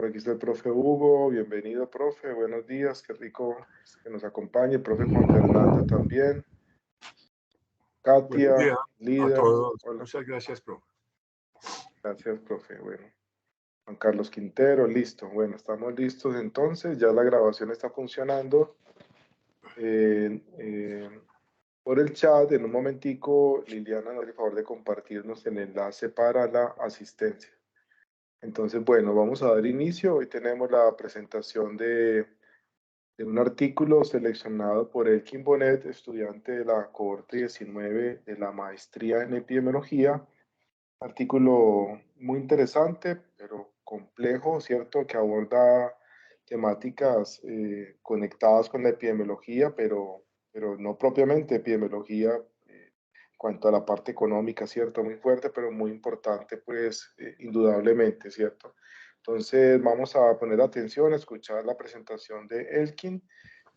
Por aquí está el profe Hugo. Bienvenido, profe. Buenos días. Qué rico que nos acompañe. El profe Juan Fernando también. Buenos Katia, días a líder. todos. Hola. Muchas gracias, profe. Gracias, profe. Bueno, Juan Carlos Quintero, listo. Bueno, estamos listos entonces. Ya la grabación está funcionando. Por el chat, en un momentico, Liliana nos hace el favor de compartirnos el enlace para la asistencia. Entonces, bueno, vamos a dar inicio. Hoy tenemos la presentación de un artículo seleccionado por Elkin Bonet, estudiante de la cohorte 19 de la maestría en epidemiología. Artículo muy interesante, pero complejo, ¿cierto? Que aborda temáticas conectadas con la epidemiología, pero no propiamente epidemiología en cuanto a la parte económica, ¿cierto? Muy fuerte, pero muy importante, pues, indudablemente, ¿cierto? Entonces, vamos a poner atención a escuchar la presentación de Elkin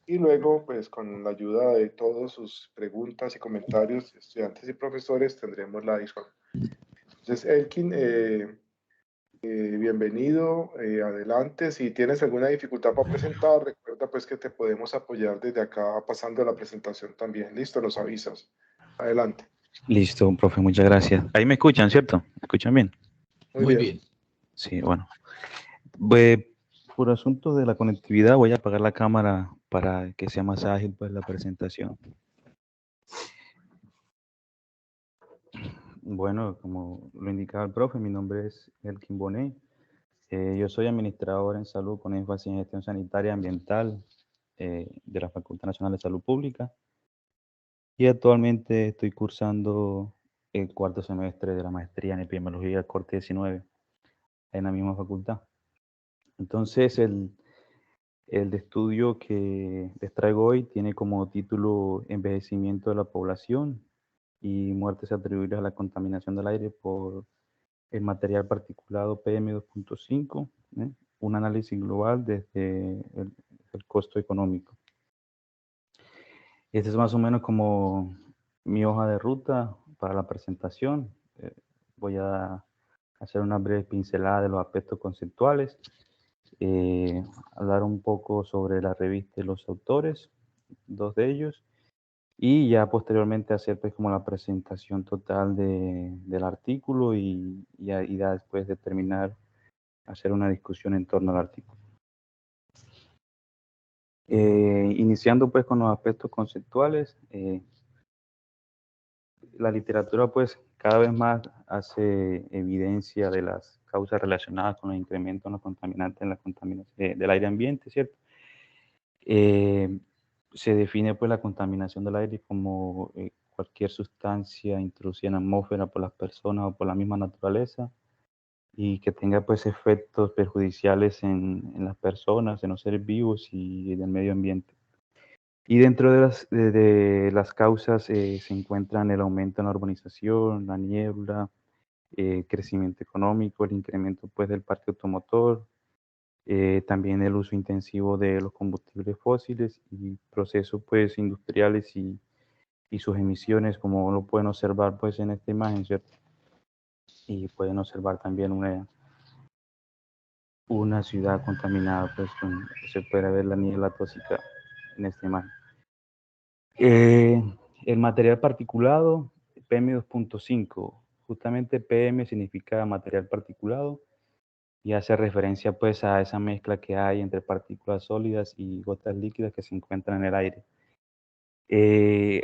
y luego, pues, con la ayuda de todos sus preguntas y comentarios, estudiantes y profesores, tendremos la discusión. Entonces, Elkin, bienvenido, adelante. Si tienes alguna dificultad para presentar, recuerda pues que te podemos apoyar desde acá pasando la presentación también. Listo, nos avisas. Adelante. Listo, profe, muchas gracias. Ahí me escuchan, ¿cierto? ¿Me escuchan bien? Muy bien. Sí, bueno. Por asuntos de la conectividad voy a apagar la cámara para que sea más ágil pues la presentación. Bueno, como lo indicaba el profe, mi nombre es Elkin Bonet. Yo soy administrador en salud con énfasis en gestión sanitaria ambiental de la Facultad Nacional de Salud Pública y actualmente estoy cursando el cuarto semestre de la maestría en epidemiología corte 19 en la misma facultad. Entonces, el estudio que les traigo hoy tiene como título Envejecimiento de la población y muertes atribuidas a la contaminación del aire por el material particulado PM2.5, un análisis global desde el costo económico. Este es más o menos como mi hoja de ruta para la presentación. Voy a hacer una breve pincelada de los aspectos conceptuales, hablar un poco sobre la revista y los autores, dos de ellos, y ya posteriormente hacer pues como la presentación total del artículo y ya después de terminar hacer una discusión en torno al artículo. Iniciando pues con los aspectos conceptuales, la literatura pues cada vez más hace evidencia de las causas relacionadas con el incremento en los contaminantes en la contaminación del aire ambiente, ¿cierto? Se define pues la contaminación del aire como cualquier sustancia introducida en la atmósfera por las personas o por la misma naturaleza y que tenga pues efectos perjudiciales en las personas, en los seres vivos y en el medio ambiente. Y dentro de las causas se encuentran el aumento en la urbanización, la niebla, crecimiento económico, el incremento pues del parque automotor, también el uso intensivo de los combustibles fósiles y procesos pues industriales y sus emisiones, como lo pueden observar pues en esta imagen, ¿cierto? Y pueden observar también una ciudad contaminada, pues se puede ver la niebla tóxica en esta imagen. El material particulado, PM2.5, justamente PM significa material particulado y hace referencia pues a esa mezcla que hay entre partículas sólidas y gotas líquidas que se encuentran en el aire.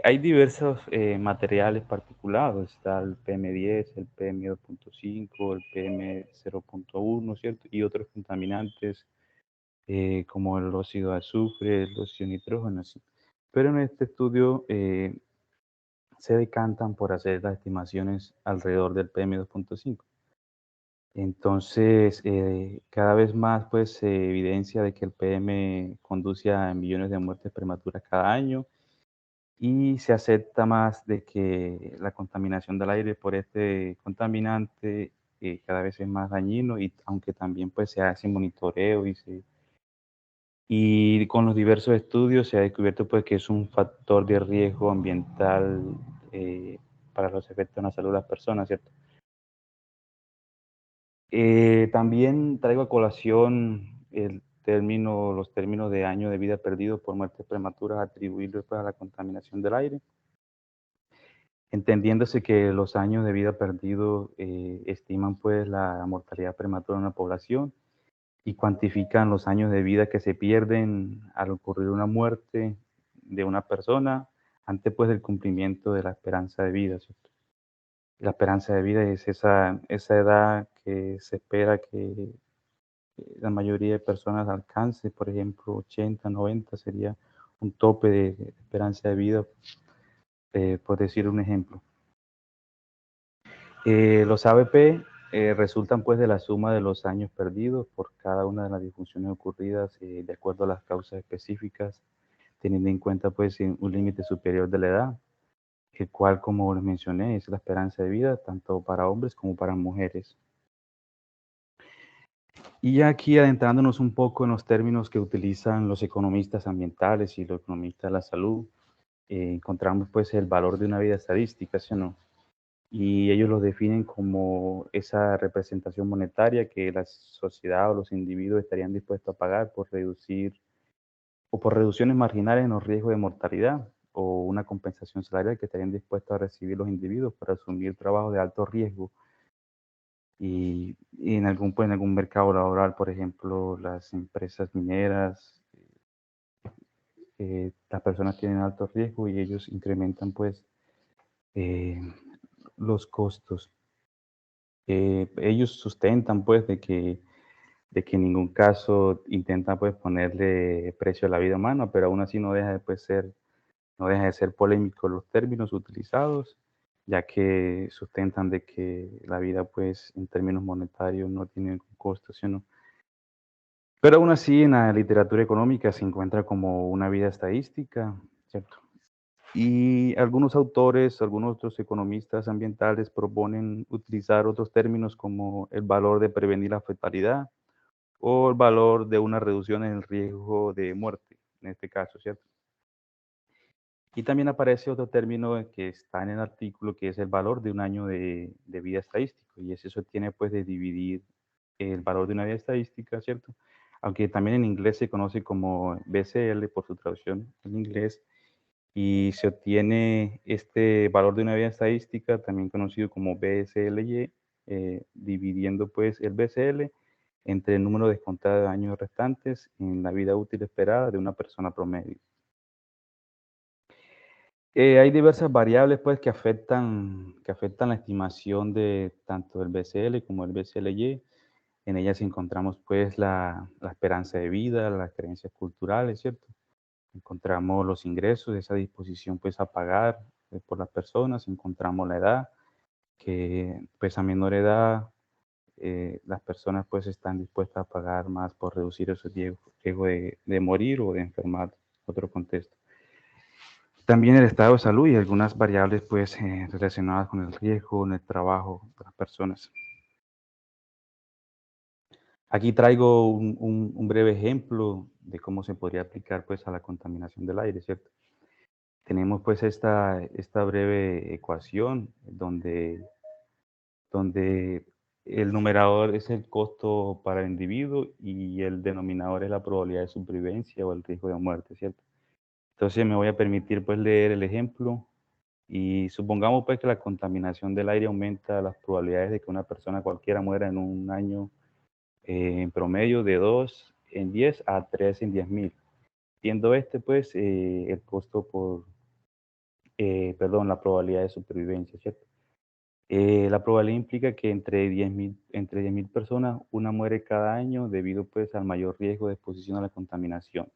Hay diversos materiales particulados, está el PM10, el PM2.5, el PM0.1, ¿cierto? Y otros contaminantes como el óxido de azufre, el óxido de nitrógeno, así. Pero en este estudio se decantan por hacer las estimaciones alrededor del PM2.5. Entonces, cada vez más pues, se evidencia de que el PM conduce a millones de muertes prematuras cada año y se acepta más de que la contaminación del aire por este contaminante cada vez es más dañino y aunque también pues, se hace monitoreo y con los diversos estudios se ha descubierto pues, que es un factor de riesgo ambiental para los efectos en la salud de las personas, ¿cierto? También traigo a colación los términos de año de vida perdido por muertes prematuras atribuibles pues, a la contaminación del aire, entendiéndose que los años de vida perdidos estiman pues la mortalidad prematura en una población y cuantifican los años de vida que se pierden al ocurrir una muerte de una persona antes pues del cumplimiento de la esperanza de vida, ¿cierto? La esperanza de vida es esa edad que se espera que la mayoría de personas alcance, por ejemplo, 80, 90 sería un tope de esperanza de vida, por decir un ejemplo. Los ABP resultan pues de la suma de los años perdidos por cada una de las disfunciones ocurridas de acuerdo a las causas específicas, teniendo en cuenta pues un límite superior de la edad, el cual, como les mencioné, es la esperanza de vida tanto para hombres como para mujeres. Y ya aquí adentrándonos un poco en los términos que utilizan los economistas ambientales y los economistas de la salud, encontramos pues el valor de una vida estadística, ¿sí o no? Y ellos lo definen como esa representación monetaria que la sociedad o los individuos estarían dispuestos a pagar por reducir o por reducciones marginales en los riesgos de mortalidad o una compensación salarial que estarían dispuestos a recibir los individuos para asumir trabajos de alto riesgo y en algún mercado laboral, por ejemplo, las empresas mineras, las personas tienen alto riesgo y ellos incrementan pues eh, los costos. Ellos sustentan pues de que en ningún caso intentan pues ponerle precio a la vida humana, pero aún así no deja de ser polémico los términos utilizados, ya que sustentan de que la vida pues en términos monetarios no tiene ningún costo, ¿sí o no? Pero aún así en la literatura económica se encuentra como una vida estadística, ¿cierto? Y algunos autores, algunos otros economistas ambientales proponen utilizar otros términos como el valor de prevenir la fatalidad o el valor de una reducción en el riesgo de muerte, en este caso, ¿cierto? Y también aparece otro término que está en el artículo, que es el valor de un año de vida estadístico, y eso se obtiene pues de dividir el valor de una vida estadística, ¿cierto? Aunque también en inglés se conoce como BCL por su traducción en inglés, y se obtiene este valor de una vida estadística, también conocido como BSLY, dividiendo pues el BCL entre el número descontado de años restantes en la vida útil esperada de una persona promedio. Hay diversas variables pues que afectan la estimación de tanto el BCL como el BCLY. En ellas encontramos pues la esperanza de vida, las creencias culturales, ¿cierto? Encontramos los ingresos, esa disposición pues a pagar por las personas, encontramos la edad, que pues a menor edad las personas pues están dispuestas a pagar más por reducir esos riesgos de morir o de enfermar, otro contexto. También el estado de salud y algunas variables pues relacionadas con el riesgo en el trabajo de las personas. Aquí traigo un breve ejemplo de cómo se podría aplicar pues a la contaminación del aire, ¿cierto? Tenemos pues esta breve ecuación donde el numerador es el costo para el individuo y el denominador es la probabilidad de supervivencia o el riesgo de muerte, ¿cierto? Entonces me voy a permitir pues leer el ejemplo y supongamos pues que la contaminación del aire aumenta las probabilidades de que una persona cualquiera muera en un año en promedio de 2 en 10 a 3 en 10.000. Siendo este pues el costo perdón, la probabilidad de supervivencia, ¿cierto? La probabilidad implica que entre 10.000 personas, una muere cada año debido pues al mayor riesgo de exposición a la contaminación.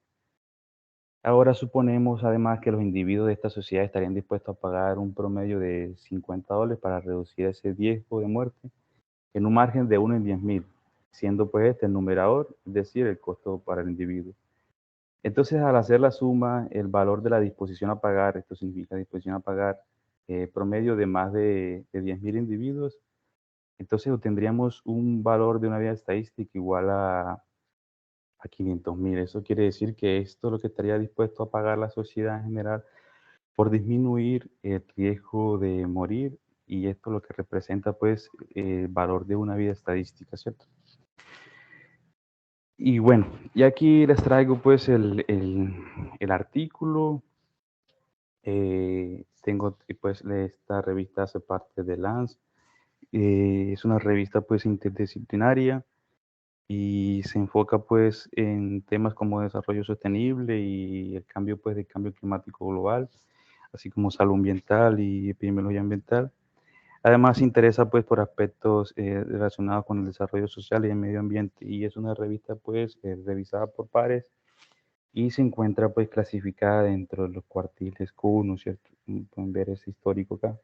Ahora suponemos además que los individuos de esta sociedad estarían dispuestos a pagar un promedio de $50 para reducir ese riesgo de muerte en un margen de 1 en 10.000, siendo pues este el numerador, es decir, el costo para el individuo. Entonces, al hacer la suma, el valor de la disposición a pagar, esto significa disposición a pagar promedio de más de 10.000 individuos, entonces obtendríamos un valor de una vida estadística igual a 500.000. Eso quiere decir que esto es lo que estaría dispuesto a pagar la sociedad en general por disminuir el riesgo de morir y esto lo que representa pues el valor de una vida estadística, ¿cierto? Y bueno, y aquí les traigo pues el artículo. Tengo pues esta revista hace parte de Lance. Es una revista pues interdisciplinaria y se enfoca pues en temas como desarrollo sostenible y el cambio pues de cambio climático global, así como salud ambiental y epidemiología ambiental. Además se interesa pues por aspectos relacionados con el desarrollo social y el medio ambiente y es una revista pues revisada por pares y se encuentra pues clasificada dentro de los cuartiles Q, ¿no es cierto? Como pueden ver es histórico acá.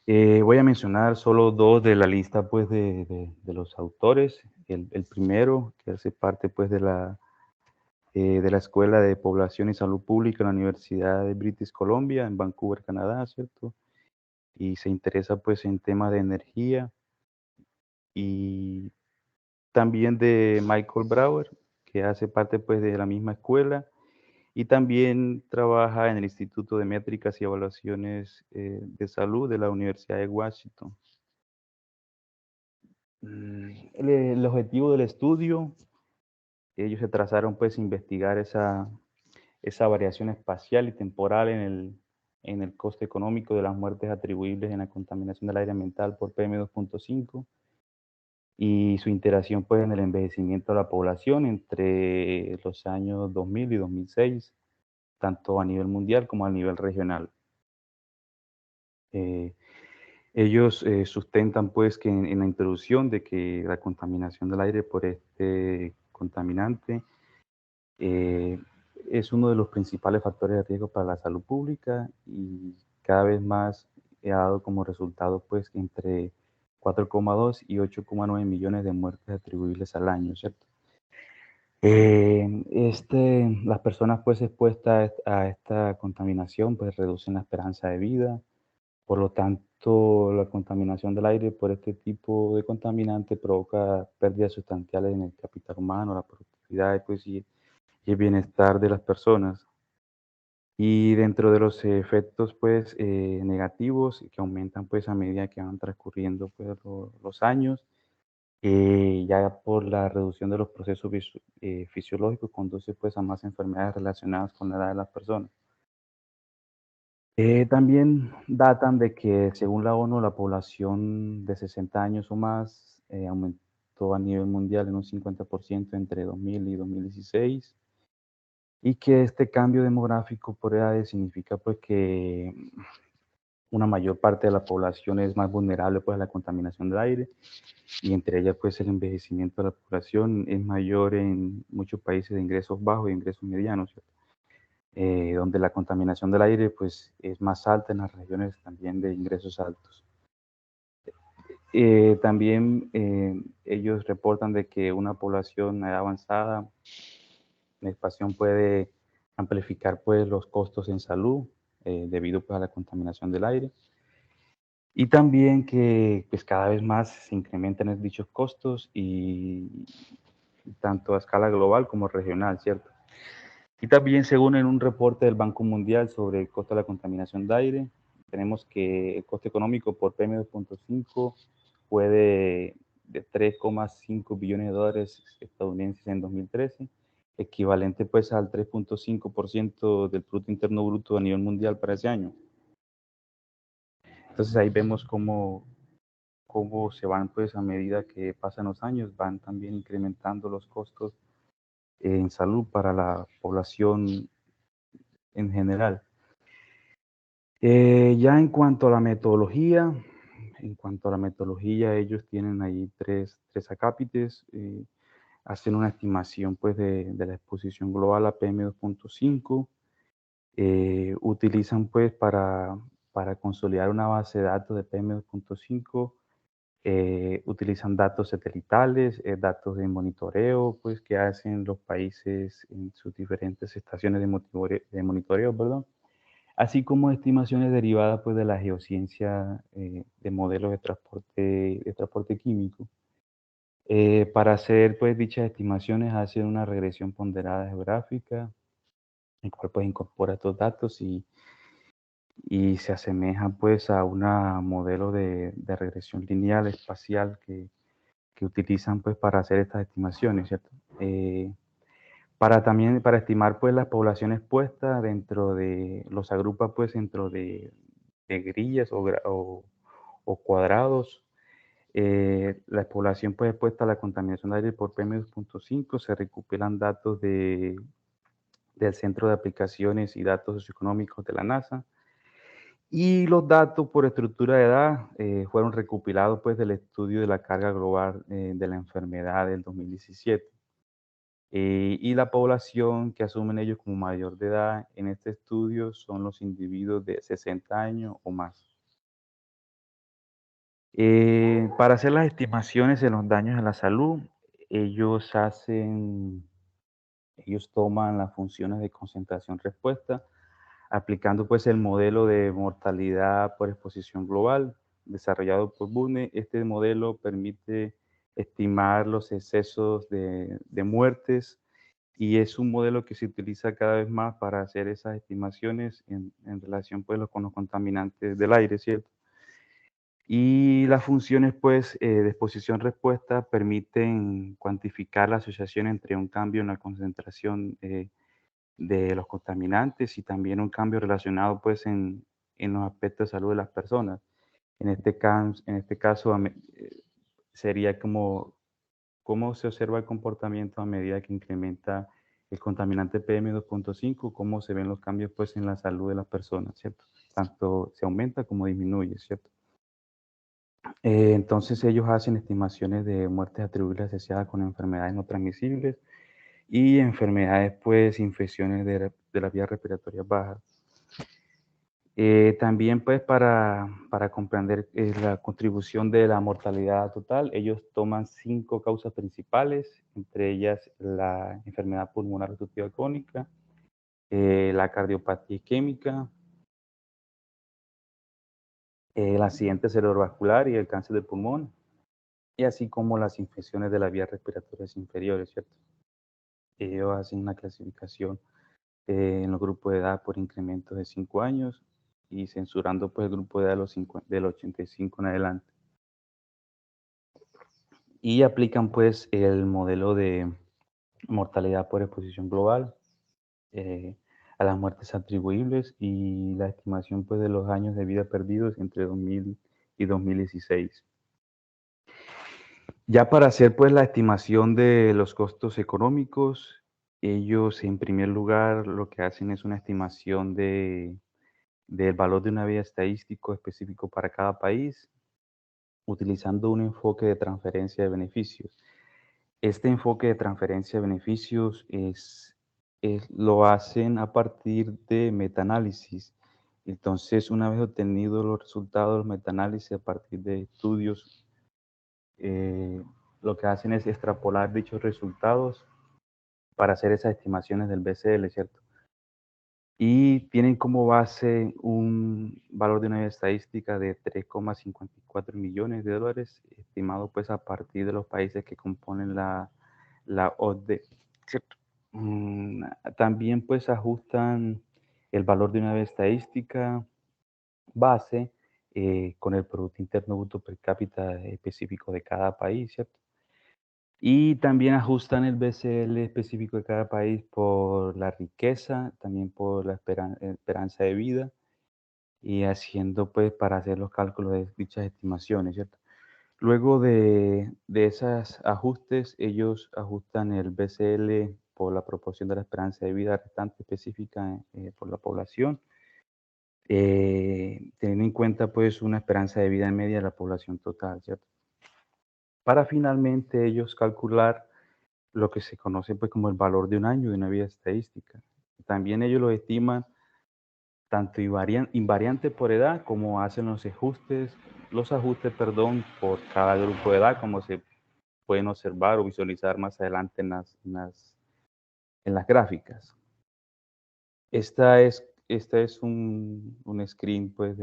Voy a mencionar solo dos de la lista pues de los autores. El primero, que hace parte pues de la Escuela de Población y Salud Pública en la Universidad de British Columbia en Vancouver, Canadá, ¿cierto? Y se interesa pues en temas de energía y también de Michael Brauer, que hace parte pues de la misma escuela y también trabaja en el Instituto de Métricas y Evaluaciones de Salud de la Universidad de Washington. El objetivo del estudio, ellos se trazaron pues investigar esa variación espacial y temporal en el coste económico de las muertes atribuibles en la contaminación del aire ambiental por PM2.5 y su interacción pues en el envejecimiento de la población entre los años 2000 y 2006, tanto a nivel mundial como a nivel regional. Eh, Ellos sustentan pues que en la introducción de que la contaminación del aire por este contaminante eh, es uno de los principales factores de riesgo para la salud pública y cada vez más ha dado como resultado pues entre 4,2 y 8,9 millones de muertes atribuibles al año, ¿cierto? Las personas pues expuestas a esta contaminación pues reducen la esperanza de vida, por lo tanto la contaminación del aire por este tipo de contaminante provoca pérdidas sustanciales en el capital humano, la productividad pues, y el bienestar de las personas. Y dentro de los efectos pues negativos que aumentan pues a medida que van transcurriendo pues los años, ya por la reducción de los procesos fisiológicos conduce pues a más enfermedades relacionadas con la edad de las personas. También datan de que según la ONU la población de 60 años o más aumentó a nivel mundial en un 50% entre 2000 y 2016 y que este cambio demográfico por edades significa pues que una mayor parte de la población es más vulnerable pues a la contaminación del aire y entre ellas pues el envejecimiento de la población es mayor en muchos países de ingresos bajos y ingresos medianos, ¿cierto? Donde la contaminación del aire pues es más alta en las regiones también de ingresos altos. También ellos reportan de que una población a edad avanzada, la expansión puede amplificar pues los costos en salud debido pues a la contaminación del aire. Y también que pues cada vez más se incrementan dichos costos y tanto a escala global como regional, ¿cierto? Y también según en un reporte del Banco Mundial sobre el costo de la contaminación de aire, tenemos que el costo económico por PM2.5 fue de 3,5 billones de dólares estadounidenses en 2013, equivalente pues al 3,5% del Producto Interno Bruto a nivel mundial para ese año. Entonces ahí vemos cómo se van pues a medida que pasan los años, van también incrementando los costos en salud para la población en general. Ya en cuanto a la metodología, ellos tienen ahí tres acápites, hacen una estimación pues de la exposición global a PM2.5, utilizan pues para consolidar una base de datos de PM2.5, utilizan datos satelitales, datos de monitoreo pues que hacen los países en sus diferentes estaciones de monitoreo, perdón, así como estimaciones derivadas pues, de la geociencia de modelos de transporte químico. Para hacer pues, dichas estimaciones hacen una regresión ponderada geográfica, el cual pues, incorpora estos datos y se asemeja pues a un modelo de regresión lineal espacial que utilizan pues para hacer estas estimaciones, ¿cierto? Para estimar pues las poblaciones puestas dentro de, los agrupa pues dentro de grillas o cuadrados. La población pues expuesta a la contaminación de aire por PM2.5, se recopilan datos del Centro de Aplicaciones y Datos Socioeconómicos de la NASA. Y los datos por estructura de edad fueron recopilados pues del estudio de la carga global de la enfermedad del 2017. Y la población que asumen ellos como mayor de edad en este estudio son los individuos de 60 años o más. Para hacer las estimaciones de los daños a la salud, ellos ellos toman las funciones de concentración-respuesta, aplicando pues el modelo de mortalidad por exposición global desarrollado por Bune. Este modelo permite estimar los excesos de muertes y es un modelo que se utiliza cada vez más para hacer esas estimaciones en relación pues con los contaminantes del aire, ¿cierto? Y las funciones pues de exposición-respuesta permiten cuantificar la asociación entre un cambio en la concentración de los contaminantes y también un cambio relacionado pues en los aspectos de salud de las personas. En este caso sería como cómo se observa el comportamiento a medida que incrementa el contaminante PM2.5, cómo se ven los cambios pues en la salud de las personas, ¿cierto? Tanto se aumenta como disminuye, ¿cierto? Entonces ellos hacen estimaciones de muertes atribuibles asociadas con enfermedades no transmisibles y enfermedades, pues, infecciones de las vías respiratorias bajas. También, pues, para comprender la contribución de la mortalidad total, ellos toman 5 causas principales, entre ellas la enfermedad pulmonar obstructiva crónica, la cardiopatía isquémica, el accidente cerebrovascular y el cáncer de pulmón, y así como las infecciones de las vías respiratorias inferiores, ¿cierto? Ellos hacen una clasificación en los grupos de edad por incrementos de 5 años y censurando pues el grupo de edad de del 85 en adelante. Y aplican pues el modelo de mortalidad por exposición global a las muertes atribuibles y la estimación pues de los años de vida perdidos entre 2000 y 2016. Ya para hacer pues la estimación de los costos económicos, ellos en primer lugar lo que hacen es una estimación del valor de una vía estadístico específico para cada país, utilizando un enfoque de transferencia de beneficios. Este enfoque de transferencia de beneficios lo hacen a partir de metaanálisis. Entonces, una vez obtenidos los resultados de los metaanálisis a partir de estudios, lo que hacen es extrapolar dichos resultados para hacer esas estimaciones del BCL, ¿cierto? Y tienen como base un valor de una estadística de 3,54 millones de dólares, estimado pues a partir de los países que componen la OCDE, ¿cierto? También pues ajustan el valor de una estadística base con el Producto Interno Bruto per cápita específico de cada país, ¿cierto? Y también ajustan el BCL específico de cada país por la riqueza, también por la esperanza de vida y haciendo pues para hacer los cálculos de dichas estimaciones, ¿cierto? Luego de esos ajustes, ellos ajustan el BCL por la proporción de la esperanza de vida restante específica por la población, teniendo en cuenta pues una esperanza de vida en media de la población total, ¿cierto? Para finalmente ellos calcular lo que se conoce pues como el valor de un año de una vida estadística. También ellos lo estiman tanto invariante por edad como hacen los ajustes, perdón, por cada grupo de edad, como se pueden observar o visualizar más adelante en las gráficas. Esta es un screen pues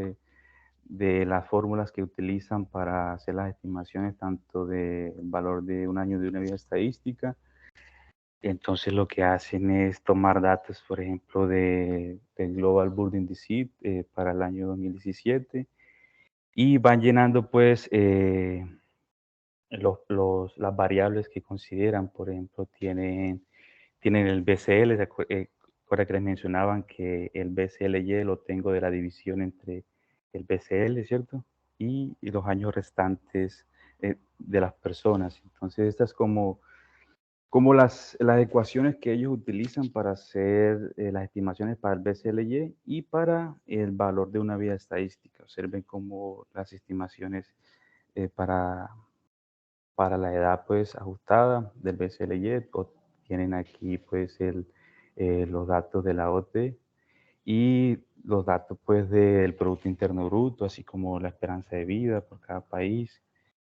de las fórmulas que utilizan para hacer las estimaciones tanto del valor de un año de una vida estadística Entonces lo que hacen es tomar datos, por ejemplo, del Global Burden Disease para el año 2017 y van llenando pues las variables que consideran. Por ejemplo, tienen el BCL, recuerda que les mencionaban que el BCLY lo tengo de la división entre el BCL, ¿cierto? Y los años restantes de las personas. Entonces, estas como las ecuaciones que ellos utilizan para hacer las estimaciones para el BCLY y para el valor de una vía estadística. Observen cómo las estimaciones eh, para, para la edad pues ajustada del BCLY tienen aquí pues los datos de la OT y los datos pues del Producto Interno Bruto, así como la esperanza de vida por cada país.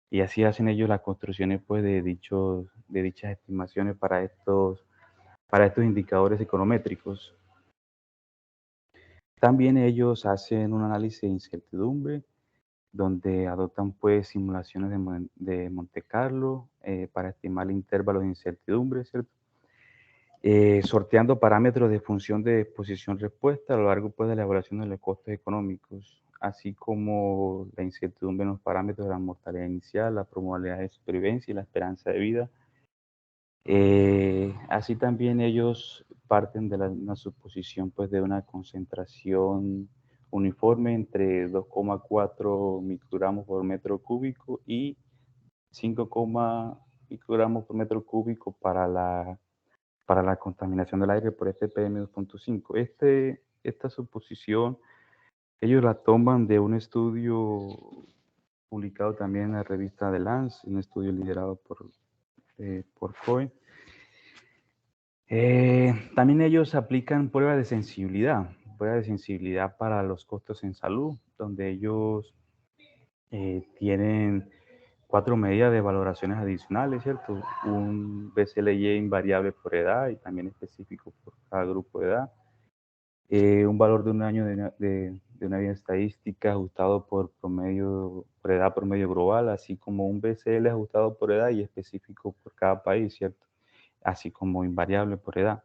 Y así hacen ellos las construcciones pues de dichas estimaciones para estos indicadores econométricos. También ellos hacen un análisis de incertidumbre, donde adoptan pues simulaciones de Monte Carlo para estimar el intervalo de incertidumbre, ¿cierto? Sorteando parámetros de función de exposición-respuesta a lo largo pues, de la evaluación de los costos económicos, así como la incertidumbre en los parámetros de la mortalidad inicial, la probabilidad de supervivencia y la esperanza de vida. Así también ellos parten de una suposición pues, de una concentración uniforme entre 2,4 microgramos por metro cúbico y 5, microgramos por metro cúbico para la contaminación del aire por este PM2.5. Esta suposición ellos la toman de un estudio publicado también en la revista The Lancet, un estudio liderado por Cohen. También ellos aplican pruebas de sensibilidad para los costos en salud, donde ellos tienen 4 medidas de valoraciones adicionales, ¿cierto? Un BCLY invariable por edad y también específico por cada grupo de edad. Un valor de un año de una vida estadística ajustado por edad promedio global, así como un BCL ajustado por edad y específico por cada país, ¿cierto? Así como invariable por edad.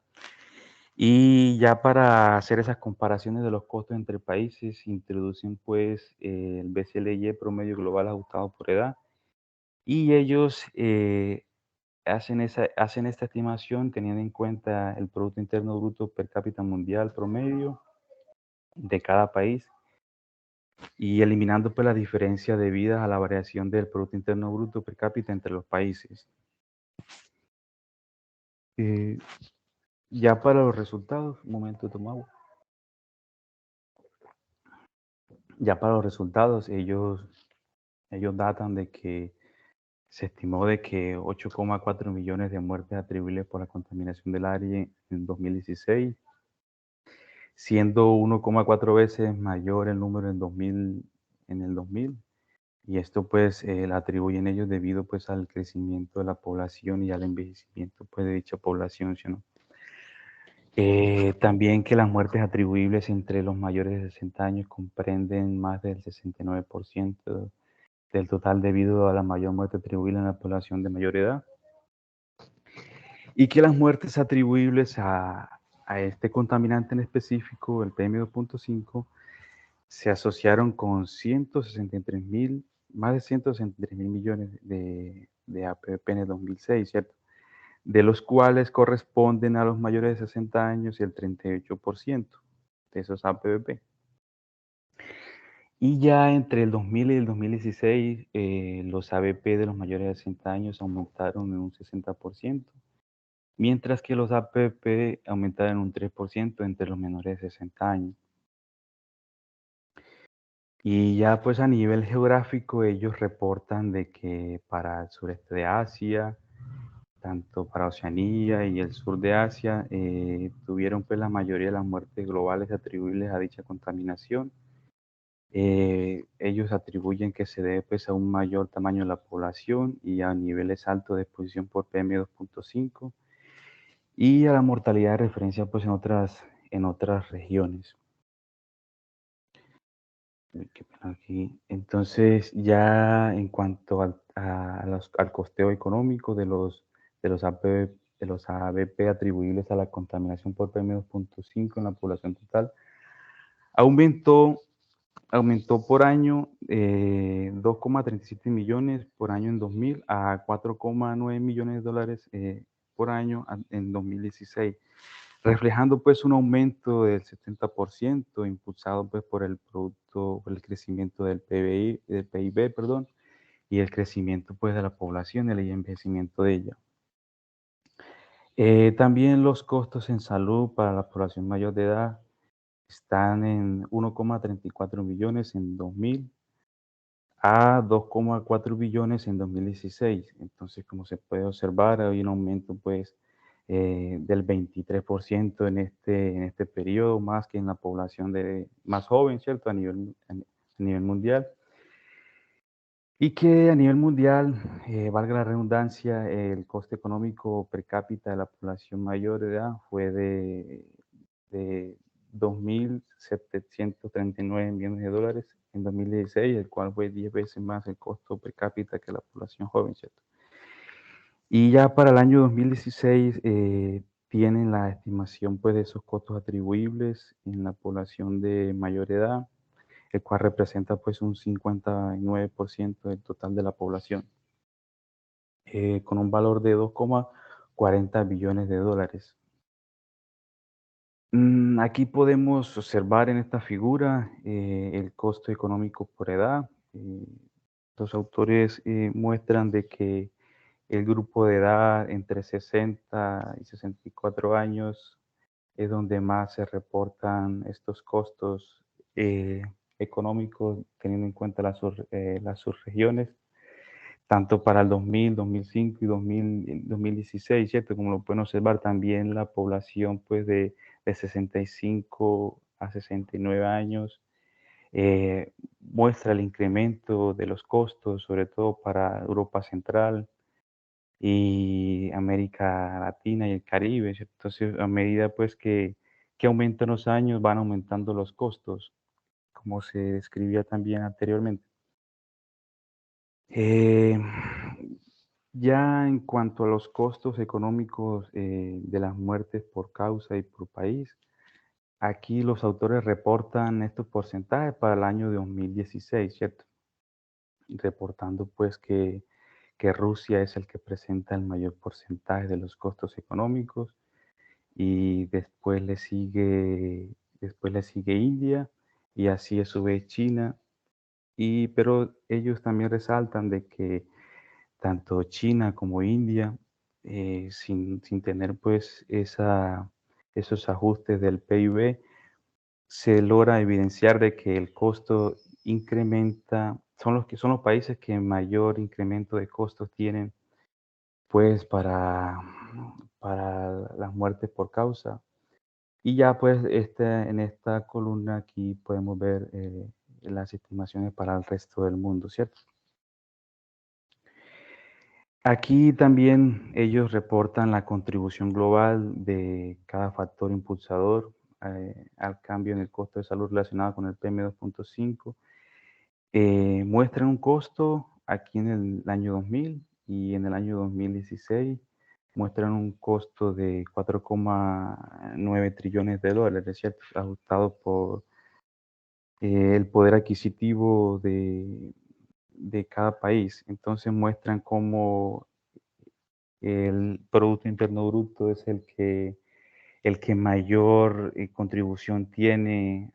Y ya para hacer esas comparaciones de los costos entre países, introducen pues el BCLY promedio global ajustado por edad y ellos hacen esta estimación teniendo en cuenta el Producto Interno Bruto per cápita mundial promedio de cada país y eliminando pues la diferencia debida a la variación del Producto Interno Bruto per cápita entre los países. Eh, ya para los resultados, un momento, tomo agua. Ya para los resultados, ellos datan de que se estimó de que 8,4 millones de muertes atribuibles por la contaminación del aire en 2016, siendo 1,4 veces mayor el número en el 2000. Y esto pues la atribuyen ellos debido pues al crecimiento de la población y al envejecimiento pues de dicha población, ¿sí, no? También que las muertes atribuibles entre los mayores de 60 años comprenden más del 69% del total debido a la mayor muerte atribuible en la población de mayor edad. Y que las muertes atribuibles a este contaminante en específico, el PM2.5, se asociaron con más de 163 mil millones de APP en el 2006, ¿cierto? De los cuales corresponden a los mayores de 60 años y el 38% de esos APP. Y ya entre el 2000 y el 2016, los ABP de los mayores de 60 años aumentaron en un 60%, mientras que los APP aumentaron en un 3% entre los menores de 60 años. Y ya pues a nivel geográfico ellos reportan de que para el sureste de Asia, tanto para Oceanía y el sur de Asia, tuvieron pues la mayoría de las muertes globales atribuibles a dicha contaminación. Ellos atribuyen que se debe pues a un mayor tamaño de la población y a niveles altos de exposición por PM2.5 y a la mortalidad de referencia pues en otras regiones. Aquí. Entonces, ya en cuanto al costeo económico de los APP los ABP atribuibles a la contaminación por PM2.5 en la población total aumentó por año 2,37 millones por año en 2000 a 4,9 millones de dólares por año en 2016, reflejando pues un aumento del 70% impulsado pues por el crecimiento del PIB, perdón, y el crecimiento pues de la población, el envejecimiento de ella. También los costos en salud para la población mayor de edad están en 1,34 millones en 2000 a 2,4 billones en 2016. Entonces, como se puede observar, hay un aumento pues del 23% en este periodo, más que en la población más joven, ¿cierto? A nivel mundial. Y que a nivel mundial, valga la redundancia, el coste económico per cápita de la población mayor de edad fue de 2.739 millones de dólares en 2016, el cual fue 10 veces más el costo per cápita que la población joven, ¿cierto? Y ya para el año 2016 tienen la estimación pues, de esos costos atribuibles en la población de mayor edad, el cual representa pues un 59% del total de la población, con un valor de 2,40 billones de dólares. Aquí podemos observar en esta figura el costo económico por edad. Los autores muestran de que el grupo de edad entre 60 y 64 años es donde más se reportan estos costos económicos, teniendo en cuenta las subregiones, tanto para el 2000, 2005 y 2016, ¿cierto? Como lo pueden observar, también la población pues, de 65 a 69 años muestra el incremento de los costos, sobre todo para Europa Central y América Latina y el Caribe, ¿cierto? Entonces, a medida pues que aumentan los años, van aumentando los costos, como se describía también anteriormente. Ya en cuanto a los costos económicos de las muertes por causa y por país, aquí los autores reportan estos porcentajes para el año de 2016, ¿cierto? Reportando pues que Rusia es el que presenta el mayor porcentaje de los costos económicos y después le sigue India y así a su vez China, pero ellos también resaltan de que tanto China como India, sin tener pues esos ajustes del PIB, se logra evidenciar de que el costo incrementa, son los países que mayor incremento de costos tienen pues para las muertes por causa. Y ya pues en esta columna aquí podemos ver las estimaciones para el resto del mundo, ¿cierto? Aquí también ellos reportan la contribución global de cada factor impulsador al cambio en el costo de salud relacionado con el PM2.5. Muestran un costo aquí en el año 2000 y en el año 2016 muestran un costo de 4,9 trillones de dólares, ¿cierto? Ajustado por el poder adquisitivo de cada país. Entonces muestran cómo el Producto Interno Bruto es el que mayor contribución tiene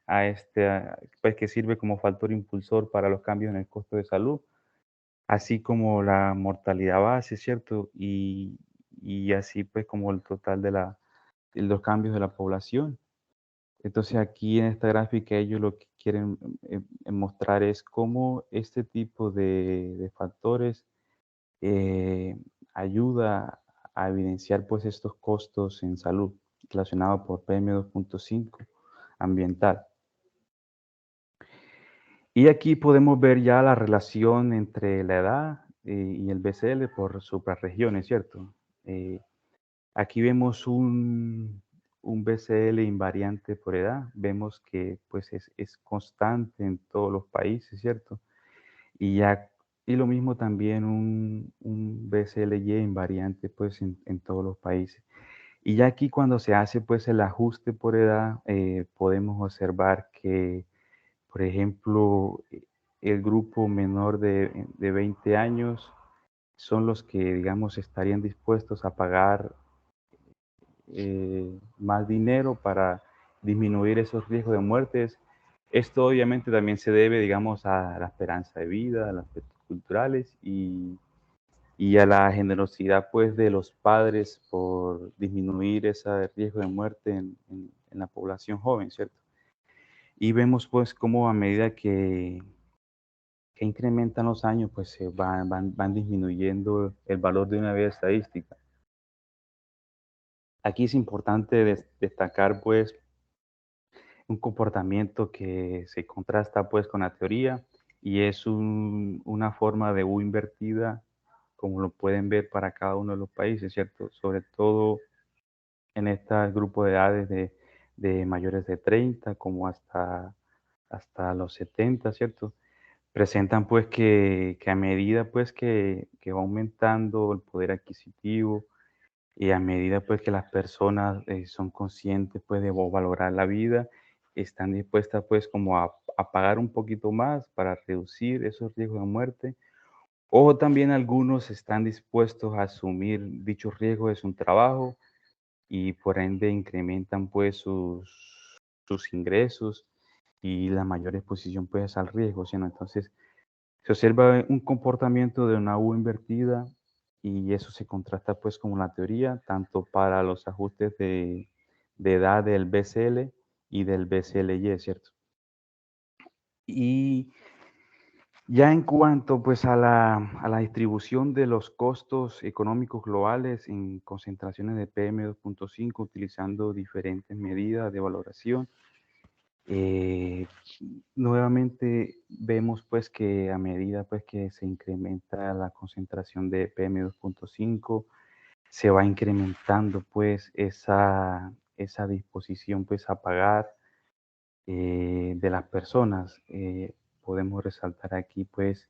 pues que sirve como factor impulsor para los cambios en el costo de salud, así como la mortalidad base, ¿cierto? Y así pues como el total de los cambios de la población. Entonces aquí en esta gráfica ellos lo que quieren mostrar es cómo este tipo de factores ayuda a evidenciar pues estos costos en salud relacionados por PM2.5 ambiental. Y aquí podemos ver ya la relación entre la edad y el BCL por suprarregiones, ¿cierto? Aquí vemos un BCL invariante por edad. Vemos que pues es constante en todos los países, ¿cierto? Y ya y lo mismo también un BCLY invariante pues en todos los países. Y ya aquí cuando se hace pues el ajuste por edad, podemos observar que, por ejemplo, el grupo menor de 20 años son los que, digamos, estarían dispuestos a pagar más dinero para disminuir esos riesgos de muertes. Esto obviamente también se debe, digamos, a la esperanza de vida, a los aspectos culturales y a la generosidad pues de los padres por disminuir ese riesgo de muerte en la población joven, ¿cierto? Y vemos pues cómo a medida que incrementan los años, pues se van disminuyendo el valor de una vida estadística. Aquí es importante destacar pues un comportamiento que se contrasta pues con la teoría y es una forma de U invertida, como lo pueden ver para cada uno de los países, ¿cierto? Sobre todo en este grupo de edades de mayores de 30 como hasta los 70, ¿cierto? Presentan pues que a medida pues que va aumentando el poder adquisitivo y a medida pues que las personas son conscientes pues de valorar la vida, están dispuestas pues como a pagar un poquito más para reducir esos riesgos de muerte. O también algunos están dispuestos a asumir dichos riesgos de su trabajo y por ende incrementan pues sus ingresos y la mayor exposición pues al riesgo, ¿sí? ¿No? Entonces se observa un comportamiento de una U invertida y eso se contrasta pues con la teoría, tanto para los ajustes de edad del BCL y del BCLY, ¿cierto? Y ya en cuanto pues a la distribución de los costos económicos globales en concentraciones de PM2.5 utilizando diferentes medidas de valoración, eh, nuevamente vemos pues que a medida pues que se incrementa la concentración de PM2.5, se va incrementando pues esa disposición pues a pagar de las personas. Podemos resaltar aquí pues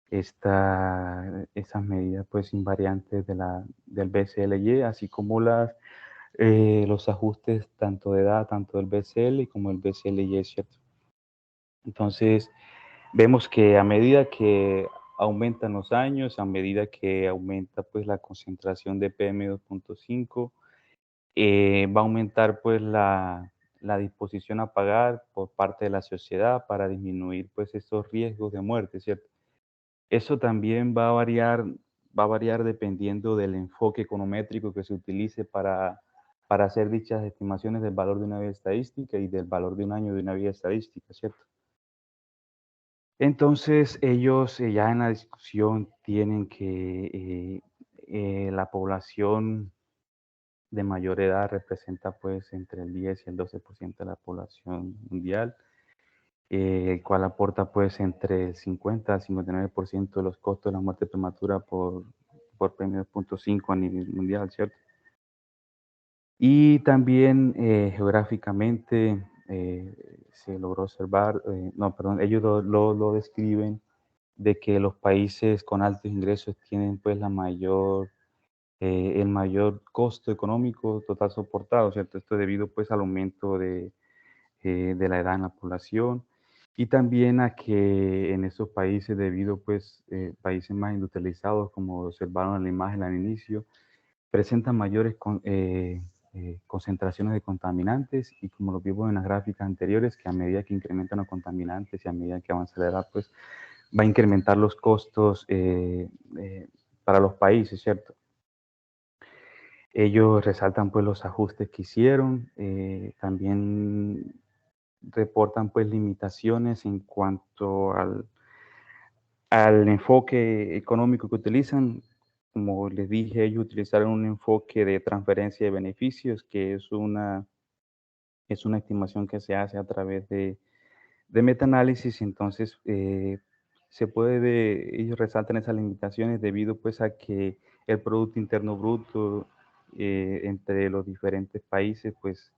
esas medidas pues invariantes del BCLY, así como los ajustes tanto de edad, tanto del BCL como el BCLY, ¿cierto? Entonces, vemos que a medida que aumentan los años, a medida que aumenta pues la concentración de PM2.5, va a aumentar pues la disposición a pagar por parte de la sociedad para disminuir pues estos riesgos de muerte, ¿cierto? Eso también va a variar dependiendo del enfoque econométrico que se utilice para hacer dichas estimaciones del valor de una vida estadística y del valor de un año de una vida estadística, ¿cierto? Entonces, ellos ya en la discusión tienen que la población de mayor edad representa pues entre el 10 y el 12% de la población mundial, el cual aporta pues entre el 50 al 59% de los costos de la muerte prematura por PM2.5 a nivel mundial, ¿cierto? Y también geográficamente se logró observar, no, perdón, ellos lo describen de que los países con altos ingresos tienen pues el mayor costo económico total soportado, ¿cierto? Esto debido pues al aumento de la edad en la población y también a que en esos países, debido pues países más industrializados, como observaron en la imagen al inicio, presentan mayores concentraciones de contaminantes y como lo vimos en las gráficas anteriores, que a medida que incrementan los contaminantes y a medida que avanza la edad, pues va a incrementar los costos para los países, ¿cierto? Ellos resaltan pues los ajustes que hicieron, también reportan pues limitaciones en cuanto al enfoque económico que utilizan. Como les dije, ellos utilizaron un enfoque de transferencia de beneficios, que es una estimación que se hace a través de metaanálisis. Entonces, ellos resaltan esas limitaciones debido pues a que el Producto Interno Bruto entre los diferentes países pues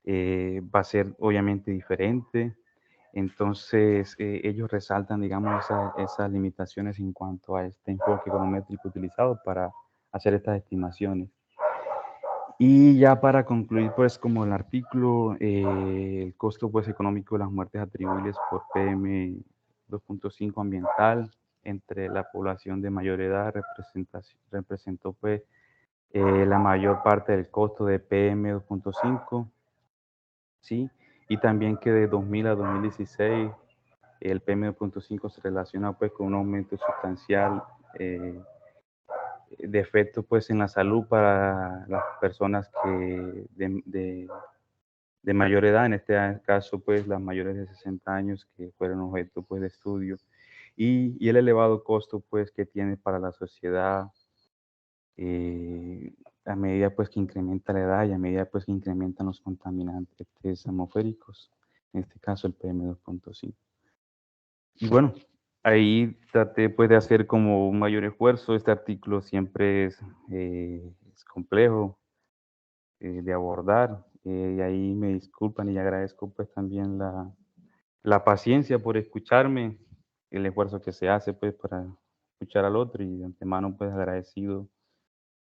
va a ser obviamente diferente. Entonces, ellos resaltan, digamos, esas limitaciones en cuanto a este enfoque econométrico utilizado para hacer estas estimaciones. Y ya para concluir, pues como el artículo, el costo pues económico de las muertes atribuibles por PM 2.5 ambiental entre la población de mayor edad representó pues la mayor parte del costo de PM 2.5, ¿sí? Y también que de 2000 a 2016 el PM 2.5 se relaciona pues con un aumento sustancial de efectos pues en la salud para las personas que de mayor edad, en este caso pues las mayores de 60 años que fueron objeto pues de estudio y el elevado costo pues que tiene para la sociedad a medida pues que incrementa la edad y a medida pues que incrementan los contaminantes atmosféricos, en este caso el PM2.5. Y bueno, ahí traté pues de hacer como un mayor esfuerzo. Este artículo siempre es complejo de abordar y ahí me disculpan y agradezco pues también la paciencia por escucharme, el esfuerzo que se hace pues para escuchar al otro y de antemano pues agradecido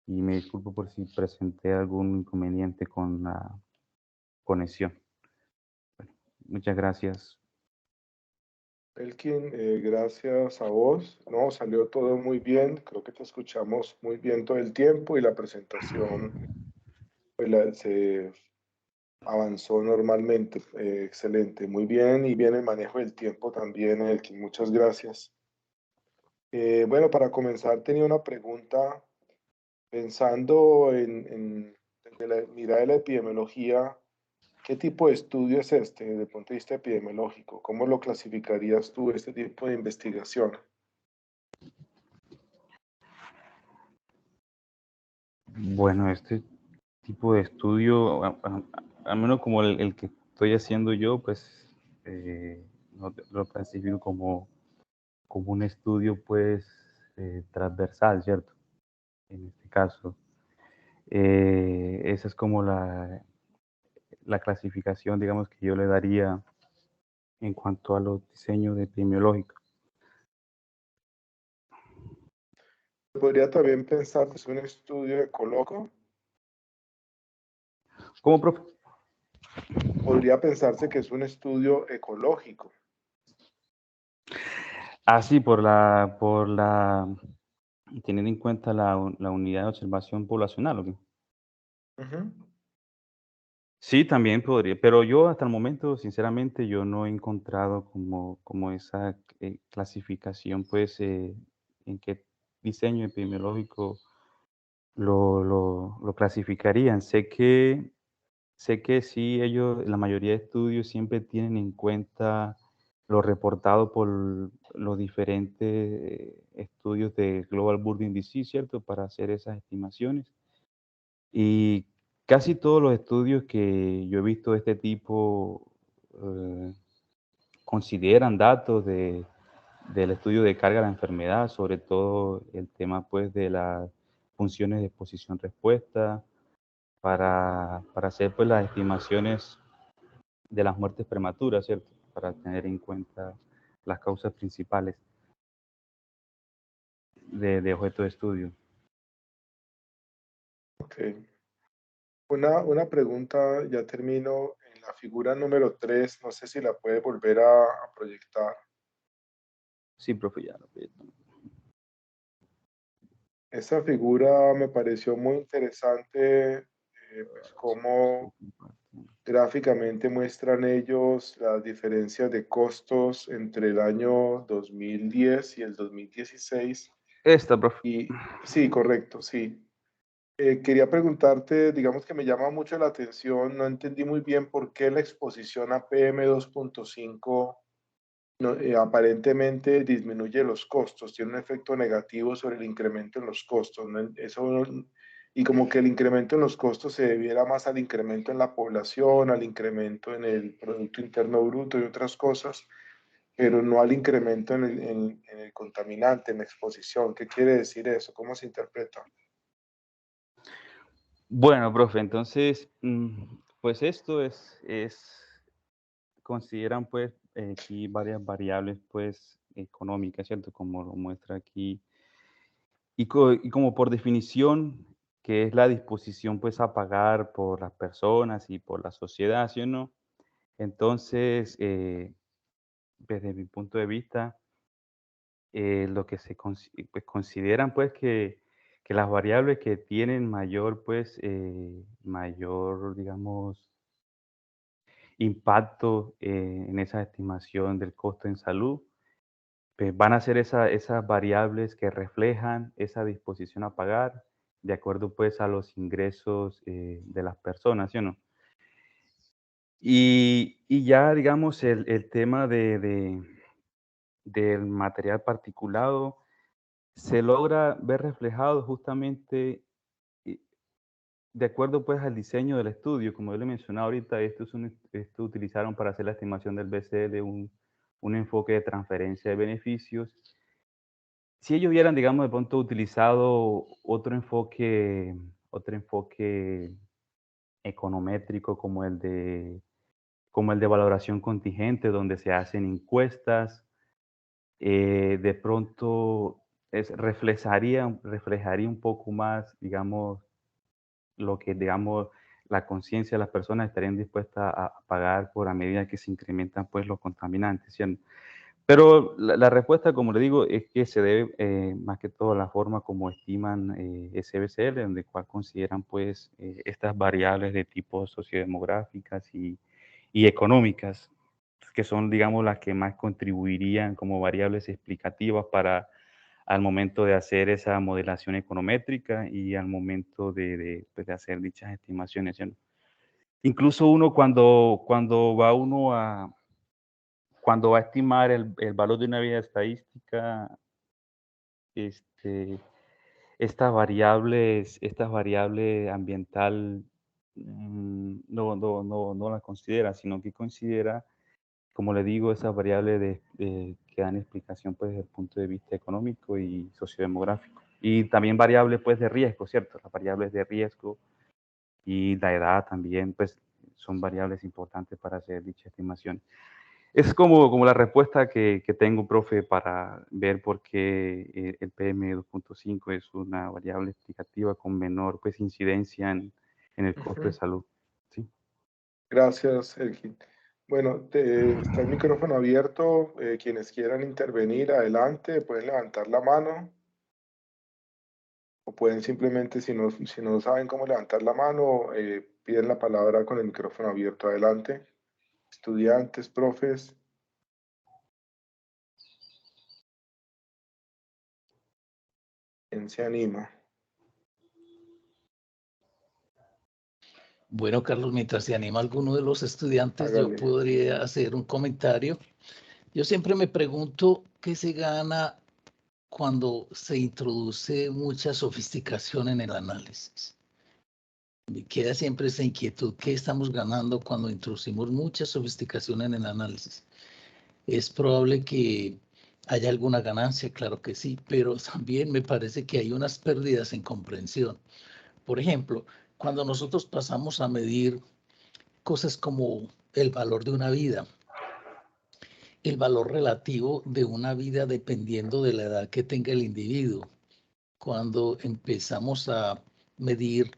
y me disculpo por si presenté algún inconveniente con la conexión. Bueno, muchas gracias. Elkin, gracias a vos. No, salió todo muy bien. Creo que te escuchamos muy bien todo el tiempo y la presentación pues, se avanzó normalmente. Excelente, muy bien. Y bien el manejo del tiempo también, Elkin. Muchas gracias. Bueno, para comenzar tenía una pregunta. Pensando desde la mirada de la epidemiología, ¿qué tipo de estudio es este desde el punto de vista epidemiológico? ¿Cómo lo clasificarías tú, este tipo de investigación? Bueno, este tipo de estudio, al menos como el que estoy haciendo yo, pues lo clasifico como un estudio pues transversal, ¿cierto? En este caso, esa es como la clasificación, digamos, que yo le daría en cuanto a los diseños epidemiológicos. Podría también pensar que es un estudio ecológico. ¿Cómo, profe? Podría pensarse que es un estudio ecológico. Ah, sí, teniendo en cuenta la unidad de observación poblacional, ¿o qué? Ujú. Sí, también podría, pero yo hasta el momento, sinceramente, yo no he encontrado como esa clasificación, pues, en qué diseño epidemiológico lo clasificarían. Sé que sí, ellos, la mayoría de estudios siempre tienen en cuenta lo reportado por los diferentes estudios de Global Burden Disease, ¿cierto? Para hacer esas estimaciones. Y casi todos los estudios que yo he visto de este tipo eh, consideran datos del estudio de carga de la enfermedad, sobre todo el tema pues de las funciones de exposición-respuesta, para hacer pues las estimaciones de las muertes prematuras, ¿cierto? Para tener en cuenta las causas principales de objeto de estudio. Ok. Una pregunta, ya termino. En la figura número 3, no sé si la puede volver a proyectar. Sí, profe, ya lo proyecto. Esa figura me pareció muy interesante, pues cómo gráficamente muestran ellos las diferencias de costos entre el año 2010 y el 2016. Esta, profe. Y sí, correcto, sí. Quería preguntarte, digamos que me llama mucho la atención, no entendí muy bien por qué la exposición a PM2.5 aparentemente disminuye los costos, tiene un efecto negativo sobre el incremento en los costos, ¿no? Y como que el incremento en los costos se debiera más al incremento en la población, al incremento en el Producto Interno Bruto y otras cosas, pero no al incremento en el contaminante, en la exposición. ¿Qué quiere decir eso? ¿Cómo se interpreta? Bueno, profe, entonces, pues esto consideran pues aquí varias variables, pues, económicas, ¿cierto? Como lo muestra aquí. Y como por definición, que es la disposición, pues, a pagar por las personas y por la sociedad, ¿sí o no? Entonces, desde mi punto de vista, lo que pues, consideran, pues, que las variables que tienen mayor, pues, mayor, digamos, impacto, en esa estimación del costo en salud, pues, van a ser esas variables que reflejan esa disposición a pagar de acuerdo, pues, a los ingresos, de las personas, ¿sí o no? Y ya, digamos, el tema del material particulado se logra ver reflejado justamente, y de acuerdo, pues, al diseño del estudio. Como yo le mencionaba ahorita, esto utilizaron para hacer la estimación del BCL un enfoque de transferencia de beneficios. Si ellos hubieran, digamos, de pronto utilizado otro enfoque econométrico como el de valoración contingente, donde se hacen encuestas, de pronto reflejaría un poco más, digamos, lo que, digamos, la conciencia de las personas estarían dispuestas a pagar por a medida que se incrementan, pues, los contaminantes, ¿sí? Pero la respuesta, como le digo, es que se debe, más que todo a la forma como estiman, SBCL, donde cual consideran, pues, estas variables de tipo sociodemográficas y económicas, que son, digamos, las que más contribuirían como variables explicativas para al momento de hacer esa modelación econométrica y al momento pues, de hacer dichas estimaciones, ¿sí? Incluso uno cuando va a estimar el valor de una vida estadística, este, estas variables ambiental, no las considera, sino que considera, como le digo, esas variables que dan explicación, pues, desde el punto de vista económico y sociodemográfico. Y también variables, pues, de riesgo, ¿cierto? Las variables de riesgo y la edad también, pues, son variables importantes para hacer dicha estimación. Es como la respuesta que tengo, profe, para ver por qué, el PM2.5 es una variable explicativa con menor, pues, incidencia en el costo de Ujú. salud. Sí. Gracias, Elkin. Bueno, está el micrófono abierto. Quienes quieran intervenir, adelante, pueden levantar la mano o pueden simplemente, si no saben cómo levantar la mano, piden la palabra con el micrófono abierto. Adelante. Estudiantes, profes, ¿quién se anima? Bueno, Carlos, mientras se anima alguno de los estudiantes, yo Hágale. podría hacer un comentario. Yo siempre me pregunto qué se gana cuando se introduce mucha sofisticación en el análisis. Me queda siempre esa inquietud, ¿qué estamos ganando cuando introducimos mucha sofisticación en el análisis? Es probable que haya alguna ganancia, claro que sí, pero también me parece que hay unas pérdidas en comprensión. Por ejemplo, cuando nosotros pasamos a medir cosas como el valor de una vida, el valor relativo de una vida dependiendo de la edad que tenga el individuo. Cuando empezamos a medir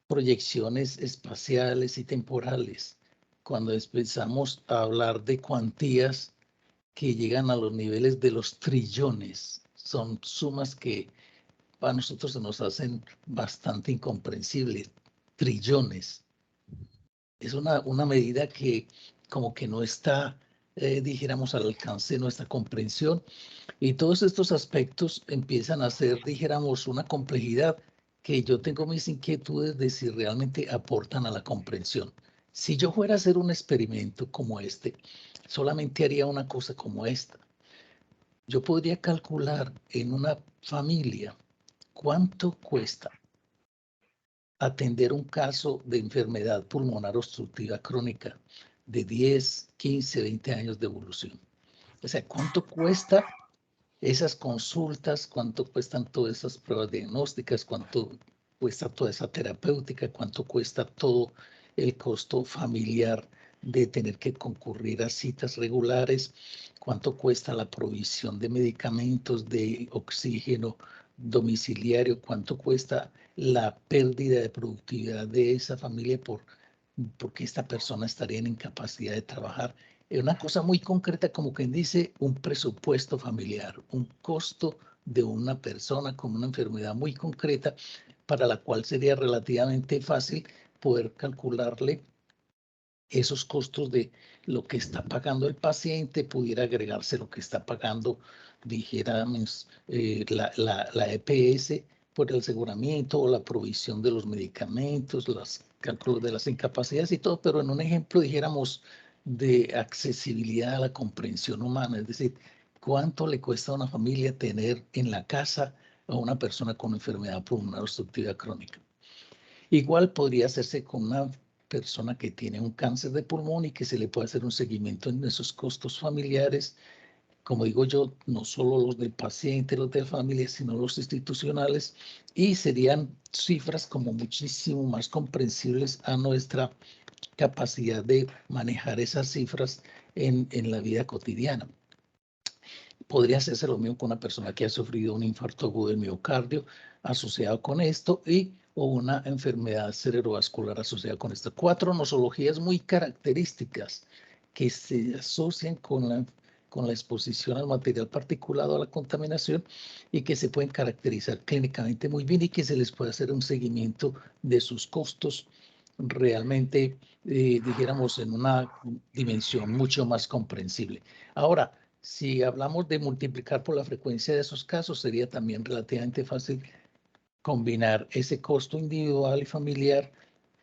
proyecciones espaciales y temporales, cuando empezamos a hablar de cuantías que llegan a los niveles de los trillones, son sumas que para nosotros se nos hacen bastante incomprensibles. Trillones. Es una medida que como que no está, dijéramos, al alcance de nuestra comprensión. Y todos estos aspectos empiezan a ser, dijéramos, una complejidad que yo tengo mis inquietudes de si realmente aportan a la comprensión. Si yo fuera a hacer un experimento como este, solamente haría una cosa como esta. Yo podría calcular en una familia cuánto cuesta atender un caso de enfermedad pulmonar obstructiva crónica de 10, 15, 20 años de evolución. O sea, ¿cuánto cuesta esas consultas? ¿Cuánto cuestan todas esas pruebas diagnósticas? ¿Cuánto cuesta toda esa terapéutica? ¿Cuánto cuesta todo el costo familiar de tener que concurrir a citas regulares, cuánto cuesta la provisión de medicamentos, de oxígeno domiciliario, cuánto cuesta la pérdida de productividad de esa familia porque esta persona estaría en incapacidad de trabajar. Es una cosa muy concreta, como quien dice, un presupuesto familiar, un costo de una persona con una enfermedad muy concreta, para la cual sería relativamente fácil poder calcularle esos costos de lo que está pagando el paciente, pudiera agregarse lo que está pagando, dijéramos, la EPS por el aseguramiento o la provisión de los medicamentos, los cálculos de las incapacidades y todo, pero en un ejemplo, dijéramos, de accesibilidad a la comprensión humana, es decir, cuánto le cuesta a una familia tener en la casa a una persona con enfermedad pulmonar obstructiva crónica. Igual podría hacerse con una persona que tiene un cáncer de pulmón y que se le puede hacer un seguimiento en esos costos familiares, como digo yo, no solo los del paciente, los de la familia, sino los institucionales, y serían cifras como muchísimo más comprensibles a nuestra capacidad de manejar esas cifras en la vida cotidiana. Podría hacerse lo mismo con una persona que ha sufrido un infarto agudo del miocardio asociado con esto o una enfermedad cerebrovascular asociada con esto. 4 nosologías muy características que se asocian con la exposición al material particulado, a la contaminación, y que se pueden caracterizar clínicamente muy bien y que se les puede hacer un seguimiento de sus costos realmente, dijéramos, en una dimensión mucho más comprensible. Ahora, si hablamos de multiplicar por la frecuencia de esos casos, sería también relativamente fácil combinar ese costo individual y familiar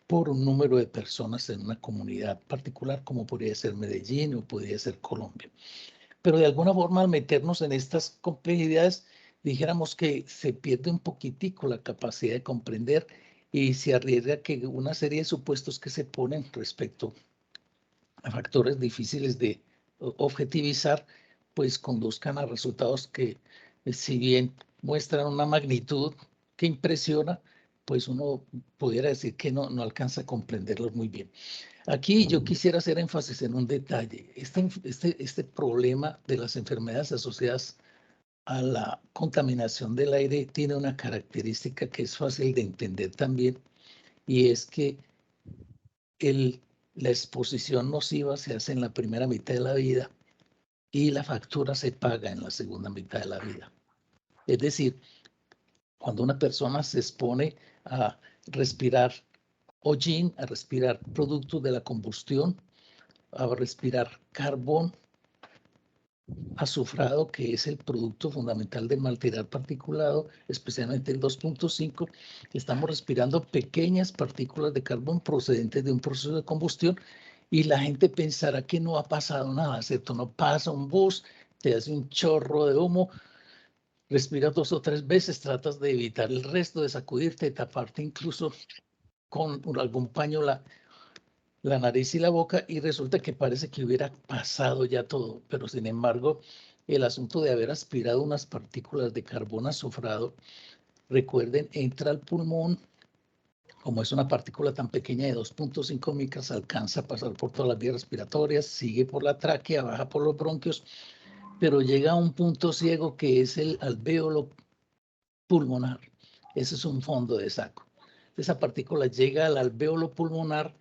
por un número de personas en una comunidad particular, como podría ser Medellín o podría ser Colombia. Pero de alguna forma, al meternos en estas complejidades, dijéramos que se pierde un poquitico la capacidad de comprender y se arriesga que una serie de supuestos que se ponen respecto a factores difíciles de objetivizar, pues conduzcan a resultados que, si bien muestran una magnitud que impresiona, pues uno pudiera decir que no alcanza a comprenderlos muy bien. Aquí yo quisiera hacer énfasis en un detalle. Este problema de las enfermedades asociadas a la contaminación del aire tiene una característica que es fácil de entender también, y es que la exposición nociva se hace en la primera mitad de la vida y la factura se paga en la segunda mitad de la vida. Es decir, cuando una persona se expone a respirar hollín, a respirar productos de la combustión, a respirar carbón azufrado, que es el producto fundamental del material particulado, especialmente el 2.5, estamos respirando pequeñas partículas de carbón procedentes de un proceso de combustión, y la gente pensará que no ha pasado nada, ¿cierto? No pasa un bus, te hace un chorro de humo, respiras 2 o 3 veces, tratas de evitar el resto, de sacudirte, de taparte incluso con algún paño la nariz y la boca, y resulta que parece que hubiera pasado ya todo, pero sin embargo, el asunto de haber aspirado unas partículas de carbón azufrado, recuerden, entra al pulmón, como es una partícula tan pequeña de 2.5 micras, alcanza a pasar por todas las vías respiratorias, sigue por la tráquea, baja por los bronquios, pero llega a un punto ciego que es el alvéolo pulmonar. Ese es un fondo de saco. Esa partícula llega al alvéolo pulmonar,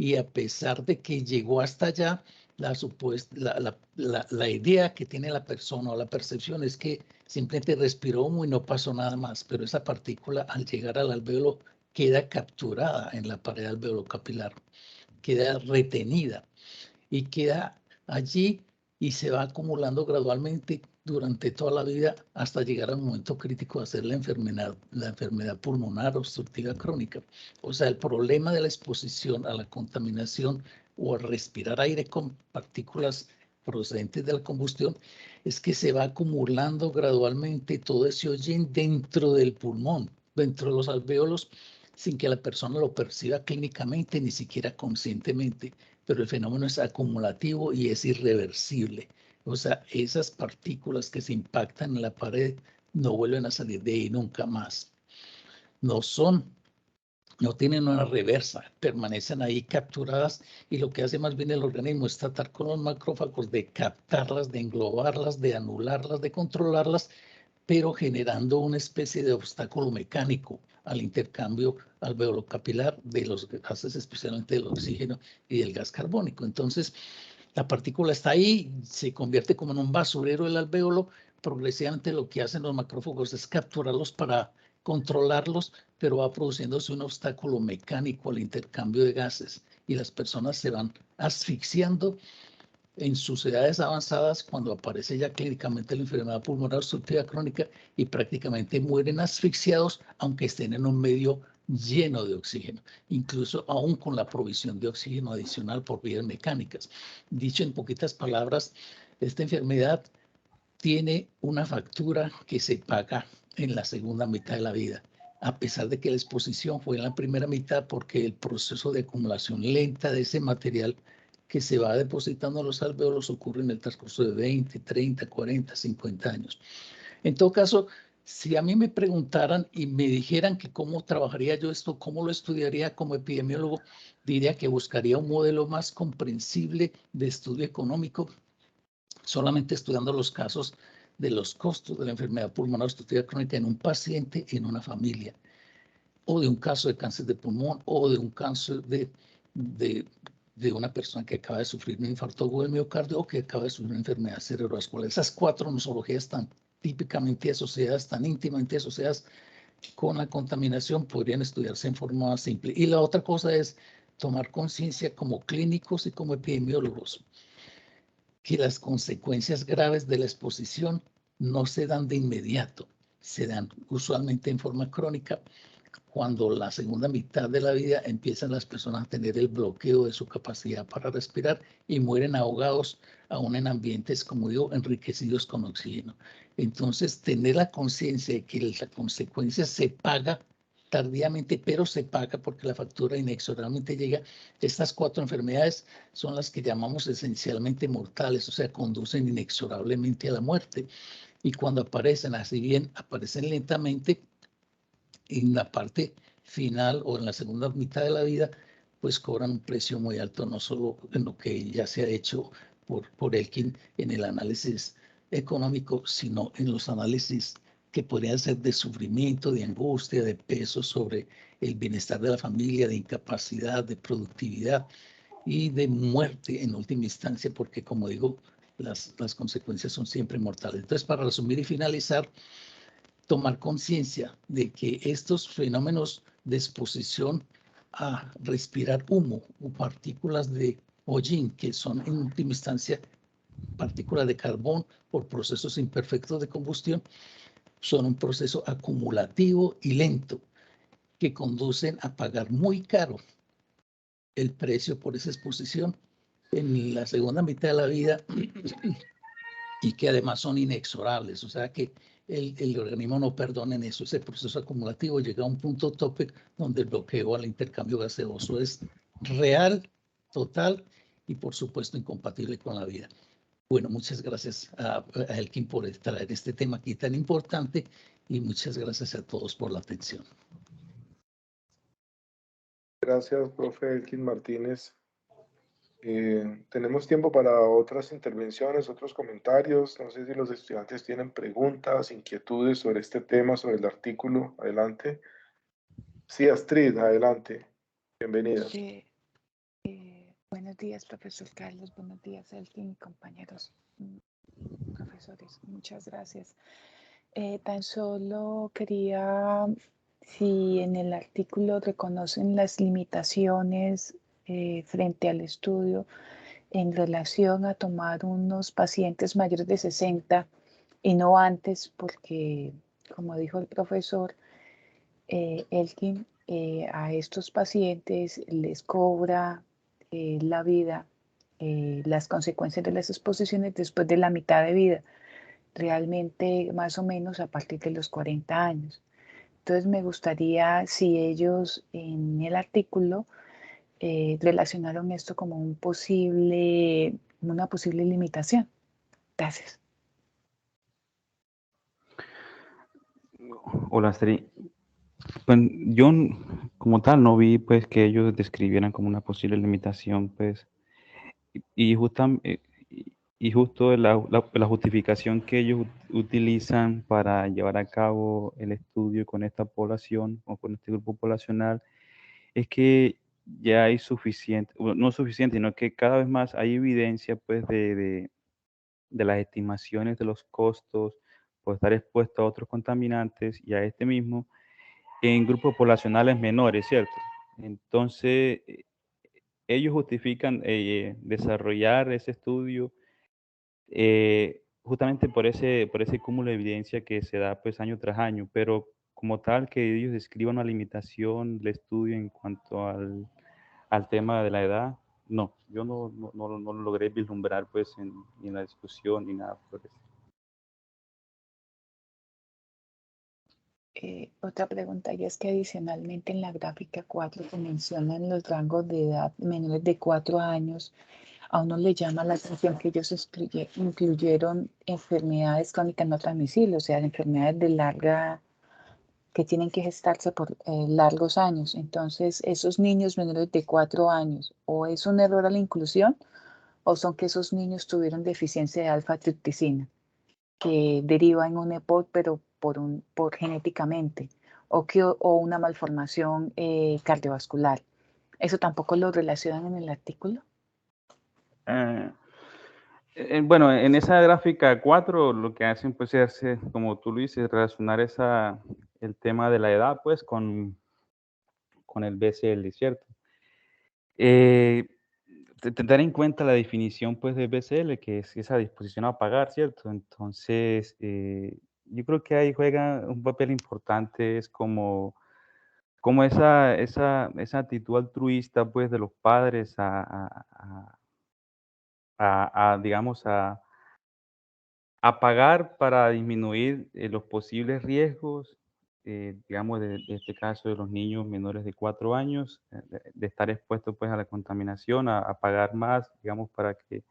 y a pesar de que llegó hasta allá, la idea que tiene la persona o la percepción es que simplemente respiró humo y no pasó nada más, pero esa partícula al llegar al alvéolo queda capturada en la pared alveolocapilar, queda retenida y queda allí y se va acumulando gradualmente durante toda la vida hasta llegar al momento crítico de hacer la enfermedad pulmonar obstructiva crónica. O sea, el problema de la exposición a la contaminación o a respirar aire con partículas procedentes de la combustión es que se va acumulando gradualmente todo ese hollín dentro del pulmón, dentro de los alvéolos, sin que la persona lo perciba clínicamente, ni siquiera conscientemente, pero el fenómeno es acumulativo y es irreversible. O sea, esas partículas que se impactan en la pared no vuelven a salir de ahí nunca más. No son no tienen una reversa, permanecen ahí capturadas y lo que hace más bien el organismo es tratar con los macrófagos de captarlas, de englobarlas, de anularlas, de controlarlas, pero generando una especie de obstáculo mecánico al intercambio alveolocapilar de los gases, especialmente del oxígeno y del gas carbónico. Entonces, la partícula está ahí, se convierte como en un basurero del alvéolo. Progresivamente lo que hacen los macrófagos es capturarlos para controlarlos, pero va produciéndose un obstáculo mecánico al intercambio de gases y las personas se van asfixiando en sus edades avanzadas cuando aparece ya clínicamente la enfermedad pulmonar obstructiva crónica y prácticamente mueren asfixiados aunque estén en un medio lleno de oxígeno, incluso aún con la provisión de oxígeno adicional por vías mecánicas. Dicho en poquitas palabras, esta enfermedad tiene una factura que se paga en la segunda mitad de la vida, a pesar de que la exposición fue en la primera mitad porque el proceso de acumulación lenta de ese material que se va depositando en los alvéolos ocurre en el transcurso de 20, 30, 40, 50 años. En todo caso, si a mí me preguntaran y me dijeran que cómo trabajaría yo esto, cómo lo estudiaría como epidemiólogo, diría que buscaría un modelo más comprensible de estudio económico, solamente estudiando los casos de los costos de la enfermedad pulmonar obstructiva crónica en un paciente y en una familia, o de un caso de cáncer de pulmón, o de un cáncer de una persona que acaba de sufrir un infarto agudo del miocardio o que acaba de sufrir una enfermedad cerebrovascular. Esas cuatro nosologías tan típicamente asociadas, tan íntimamente asociadas con la contaminación, podrían estudiarse en forma simple. Y la otra cosa es tomar conciencia como clínicos y como epidemiólogos que las consecuencias graves de la exposición no se dan de inmediato, se dan usualmente en forma crónica. Cuando la segunda mitad de la vida empiezan las personas a tener el bloqueo de su capacidad para respirar y mueren ahogados aún en ambientes, como digo, enriquecidos con oxígeno. Entonces, tener la conciencia de que la consecuencia se paga tardíamente, pero se paga porque la factura inexorablemente llega. Estas cuatro enfermedades son las que llamamos esencialmente mortales, o sea, conducen inexorablemente a la muerte. Y cuando aparecen, así bien, aparecen lentamente, en la parte final o en la segunda mitad de la vida, pues cobran un precio muy alto, no solo en lo que ya se ha hecho por Elkin en el análisis económico, sino en los análisis que podrían ser de sufrimiento, de angustia, de peso sobre el bienestar de la familia, de incapacidad, de productividad y de muerte en última instancia, porque como digo, las consecuencias son siempre mortales. Entonces, para resumir y finalizar, tomar conciencia de que estos fenómenos de exposición a respirar humo o partículas de hollín, que son en última instancia partículas de carbón por procesos imperfectos de combustión, son un proceso acumulativo y lento que conducen a pagar muy caro el precio por esa exposición en la segunda mitad de la vida y que además son inexorables, o sea que el organismo no perdona en eso, ese proceso acumulativo llega a un punto tope donde el bloqueo al intercambio gaseoso es real, total y por supuesto incompatible con la vida. Bueno, muchas gracias a Elkin por traer este tema aquí tan importante y muchas gracias a todos por la atención. Gracias, profe Elkin Martínez. Tenemos tiempo para otras intervenciones, otros comentarios. No sé si los estudiantes tienen preguntas, inquietudes sobre este tema, sobre el artículo. Adelante. Sí, Astrid, adelante. Bienvenida. Buenos días, profesor Carlos. Buenos días, Elkin y compañeros profesores. Muchas gracias. Tan solo quería, si en el artículo reconocen las limitaciones frente al estudio en relación a tomar unos pacientes mayores de 60 y no antes, porque, como dijo el profesor Elkin, a estos pacientes les cobra la vida, las consecuencias de las exposiciones después de la mitad de vida, realmente más o menos a partir de los 40 años. Entonces me gustaría si ellos en el artículo relacionaron esto como una posible limitación. Gracias. Hola, Astrid. Pues yo como tal no vi pues que ellos describieran como una posible limitación pues y justo la justificación que ellos utilizan para llevar a cabo el estudio con esta población o con este grupo poblacional es que ya hay suficiente, no suficiente, sino que cada vez más hay evidencia pues de las estimaciones de los costos por estar expuesto a otros contaminantes y a este mismo en grupos poblacionales menores, ¿cierto? Entonces, ellos justifican desarrollar ese estudio justamente por ese cúmulo de evidencia que se da pues año tras año, pero como tal que ellos describan una limitación del estudio en cuanto al tema de la edad, no, yo no lo logré vislumbrar pues ni en la discusión ni nada por eso. Otra pregunta, y es que adicionalmente en la gráfica 4 que mencionan los rangos de edad menores de 4 años, a uno le llama la atención que ellos incluyeron enfermedades crónicas no transmisibles, o sea, enfermedades de larga, que tienen que gestarse por largos años. Entonces, esos niños menores de 4 años, o es un error a la inclusión, o son que esos niños tuvieron deficiencia de alfa-tripticina, que deriva en un EPOC, pero por genéticamente, o una malformación cardiovascular. ¿Eso tampoco lo relacionan en el artículo? Bueno, en esa gráfica 4 lo que hacen pues es, como tú lo dices, relacionar el tema de la edad pues con el BCL, ¿cierto? Tener en cuenta la definición pues de BCL, que es esa disposición a pagar, ¿cierto? Entonces, yo creo que ahí juega un papel importante, es como esa actitud altruista pues de los padres digamos, a pagar para disminuir los posibles riesgos, digamos, de este caso de los niños menores de 4 años, de estar expuestos pues a la contaminación, a pagar más, digamos, para que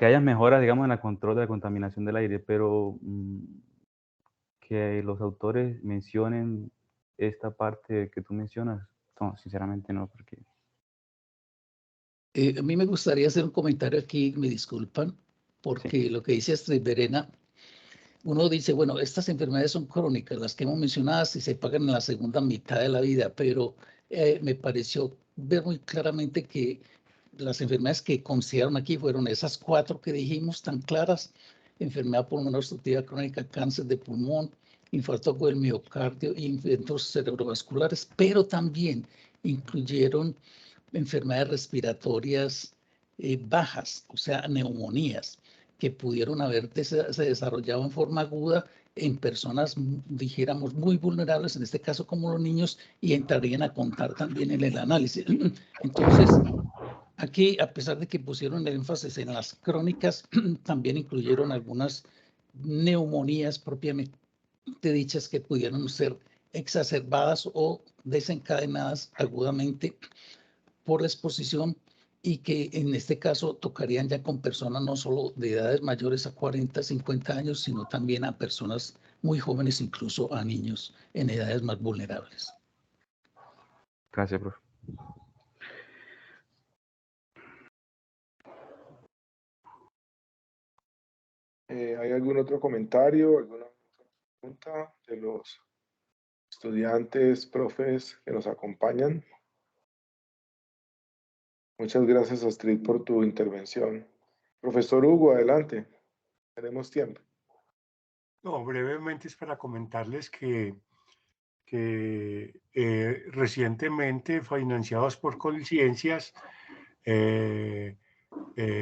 haya mejoras, digamos, en el control de la contaminación del aire, pero que los autores mencionen esta parte que tú mencionas, no, sinceramente no, porque... A mí me gustaría hacer un comentario aquí, me disculpan, porque Sí. lo que dice Astrid Verena, uno dice, bueno, estas enfermedades son crónicas, las que hemos mencionado, y se pagan en la segunda mitad de la vida, pero me pareció ver muy claramente que las enfermedades que consideraron aquí fueron esas 4 que dijimos tan claras: enfermedad pulmonar obstructiva crónica, cáncer de pulmón, infarto del miocardio y eventos cerebrovasculares, pero también incluyeron enfermedades respiratorias bajas, o sea, neumonías, que pudieron se desarrollado en forma aguda en personas, dijéramos, muy vulnerables, en este caso como los niños, y entrarían a contar también en el análisis. Entonces, aquí, a pesar de que pusieron el énfasis en las crónicas, también incluyeron algunas neumonías propiamente dichas que pudieron ser exacerbadas o desencadenadas agudamente por la exposición, y que en este caso tocarían ya con personas no solo de edades mayores a 40, 50 años, sino también a personas muy jóvenes, incluso a niños en edades más vulnerables. Gracias, profe. ¿Hay algún otro comentario, alguna pregunta de los estudiantes, profes que nos acompañan? Muchas gracias, Astrid, por tu intervención. Profesor Hugo, adelante. Tenemos tiempo. No, brevemente es para comentarles que recientemente, financiados por Conciencias,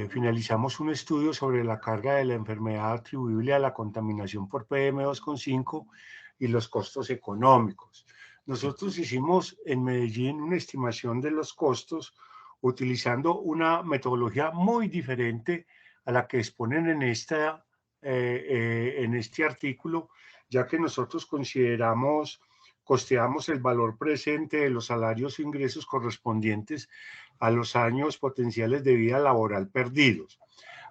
finalizamos un estudio sobre la carga de la enfermedad atribuible a la contaminación por PM2,5 y los costos económicos. Nosotros hicimos en Medellín una estimación de los costos utilizando una metodología muy diferente a la que exponen en este artículo, ya que nosotros costeamos el valor presente de los salarios e ingresos correspondientes a los años potenciales de vida laboral perdidos.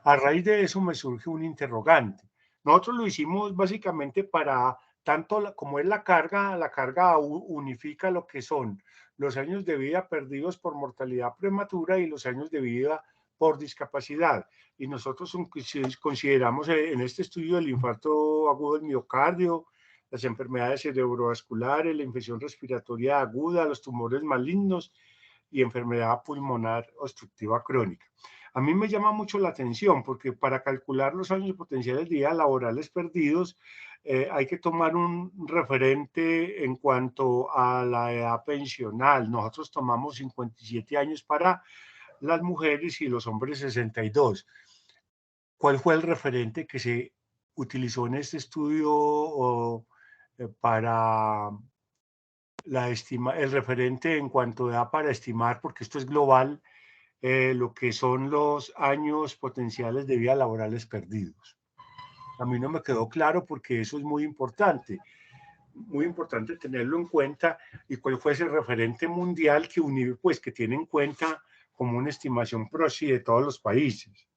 A raíz de eso me surge un interrogante. Nosotros lo hicimos básicamente para tanto como es la carga unifica lo que son los años de vida perdidos por mortalidad prematura y los años de vida por discapacidad. Y nosotros consideramos en este estudio el infarto agudo del miocardio, las enfermedades cerebrovasculares, la infección respiratoria aguda, los tumores malignos y enfermedad pulmonar obstructiva crónica. A mí me llama mucho la atención porque para calcular los años potenciales de vida laborales perdidos hay que tomar un referente en cuanto a la edad pensional. Nosotros tomamos 57 años para las mujeres y los hombres 62. ¿Cuál fue el referente que se utilizó en este estudio para el referente en cuanto a edad para estimar, porque esto es global, lo que son los años potenciales de vida laborales perdidos? A mí no me quedó claro porque eso es muy importante tenerlo en cuenta, y cuál fue ese referente mundial que tiene en cuenta como una estimación proxy de todos los países.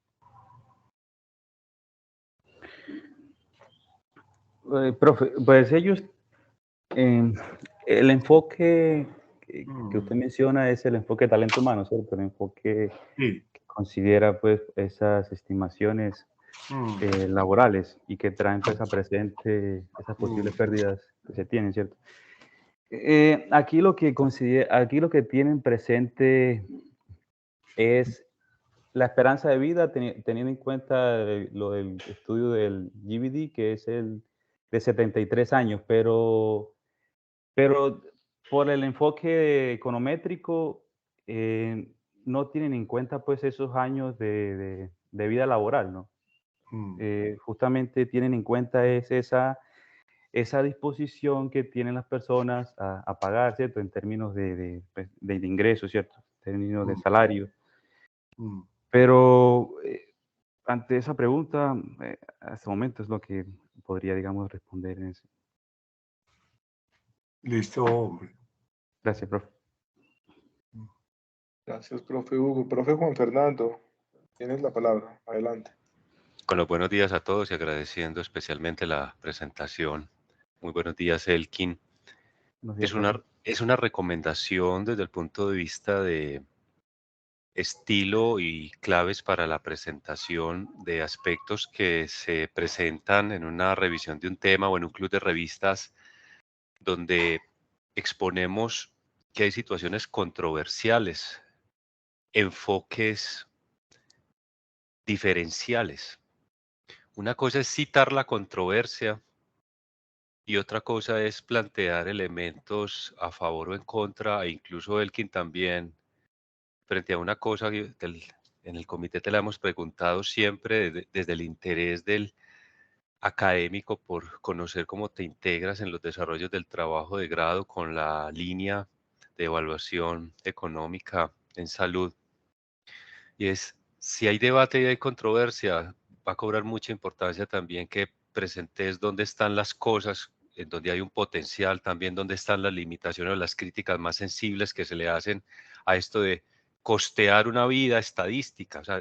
Profe, pues ellos, el enfoque que usted menciona es el enfoque de talento humano, ¿cierto? El enfoque Sí. que considera pues esas estimaciones laborales y que traen pues a presente esas posibles pérdidas que se tienen, ¿cierto? Aquí lo que tienen presente es la esperanza de vida, teniendo en cuenta lo del estudio del GBD, que es el de 73 años, pero por el enfoque econométrico no tienen en cuenta pues esos años de vida laboral, ¿no? Justamente tienen en cuenta es esa disposición que tienen las personas a pagar, ¿cierto? En términos de ingresos, ¿cierto? En términos de salario. Pero ante esa pregunta, hasta el momento es lo que podría, digamos, responder en eso. Listo, hombre. Gracias, profe. Gracias, profe Hugo. Profe Juan Fernando, tienes la palabra. Adelante. Con los buenos días a todos y agradeciendo especialmente la presentación. Muy buenos días, Elkin. Es una recomendación desde el punto de vista de estilo y claves para la presentación de aspectos que se presentan en una revisión de un tema o en un club de revistas donde exponemos que hay situaciones controversiales, enfoques diferenciales. Una cosa es citar la controversia y otra cosa es plantear elementos a favor o en contra, e incluso Elkin también, frente a una cosa que en el comité te la hemos preguntado siempre desde el interés del académico por conocer cómo te integras en los desarrollos del trabajo de grado con la línea de evaluación económica en salud. Y es, si hay debate y hay controversia, va a cobrar mucha importancia también que presentes dónde están las cosas, en donde hay un potencial, también dónde están las limitaciones o las críticas más sensibles que se le hacen a esto de costear una vida estadística. O sea,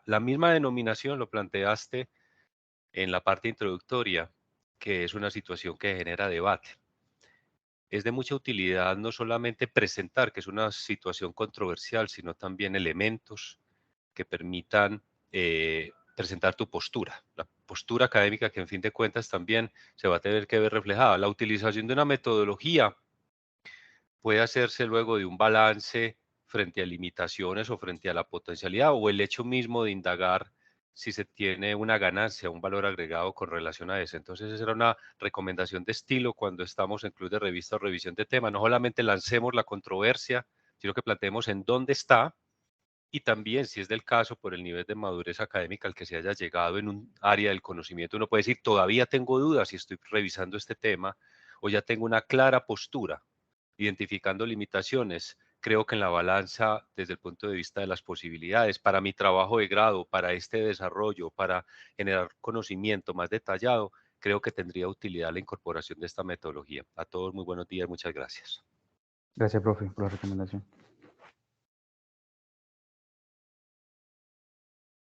la misma denominación lo planteaste en la parte introductoria, que es una situación que genera debate. Es de mucha utilidad no solamente presentar que es una situación controversial, sino también elementos que permitan presentar tu postura. La postura académica que en fin de cuentas también se va a tener que ver reflejada. La utilización de una metodología puede hacerse luego de un balance frente a limitaciones o frente a la potencialidad o el hecho mismo de indagar si se tiene una ganancia, un valor agregado con relación a eso. Entonces, esa era una recomendación de estilo cuando estamos en club de revista o revisión de tema. No solamente lancemos la controversia, sino que planteemos en dónde está y también, si es del caso, por el nivel de madurez académica al que se haya llegado en un área del conocimiento, uno puede decir, todavía tengo dudas si estoy revisando este tema o ya tengo una clara postura, identificando limitaciones. Creo que en la balanza, desde el punto de vista de las posibilidades, para mi trabajo de grado, para este desarrollo, para generar conocimiento más detallado, creo que tendría utilidad la incorporación de esta metodología. A todos, muy buenos días, muchas gracias. Gracias, profe, por la recomendación.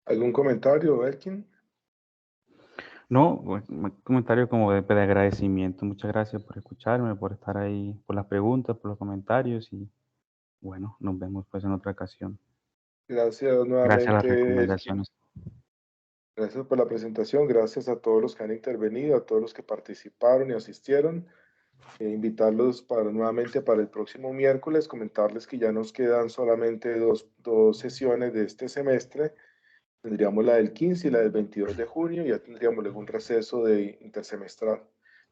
¿Algún comentario, Elkin? No, un comentario como de agradecimiento. Muchas gracias por escucharme, por estar ahí, por las preguntas, por los comentarios y bueno, nos vemos pues en otra ocasión. Gracias Gracias a las nuevamente, Elkin. recomendaciones. Gracias por la presentación, gracias a todos los que han intervenido, a todos los que participaron y asistieron. Invitarlos nuevamente para el próximo miércoles, comentarles que ya nos quedan solamente dos sesiones de este semestre. Tendríamos la del 15 y la del 22 de junio, y ya tendríamos luego un receso de intersemestral.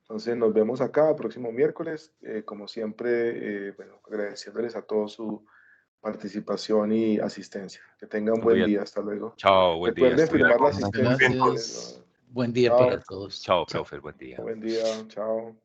Entonces nos vemos acá el próximo miércoles, como siempre, bueno, agradeciéndoles a todos su participación y asistencia. Que tengan buen día, hasta luego. Chao, buen día. Recuerden firmar la asistencia. Gracias. Buen día Chao. para todos. Chao, Chao. profe, buen día. Buen día, chao.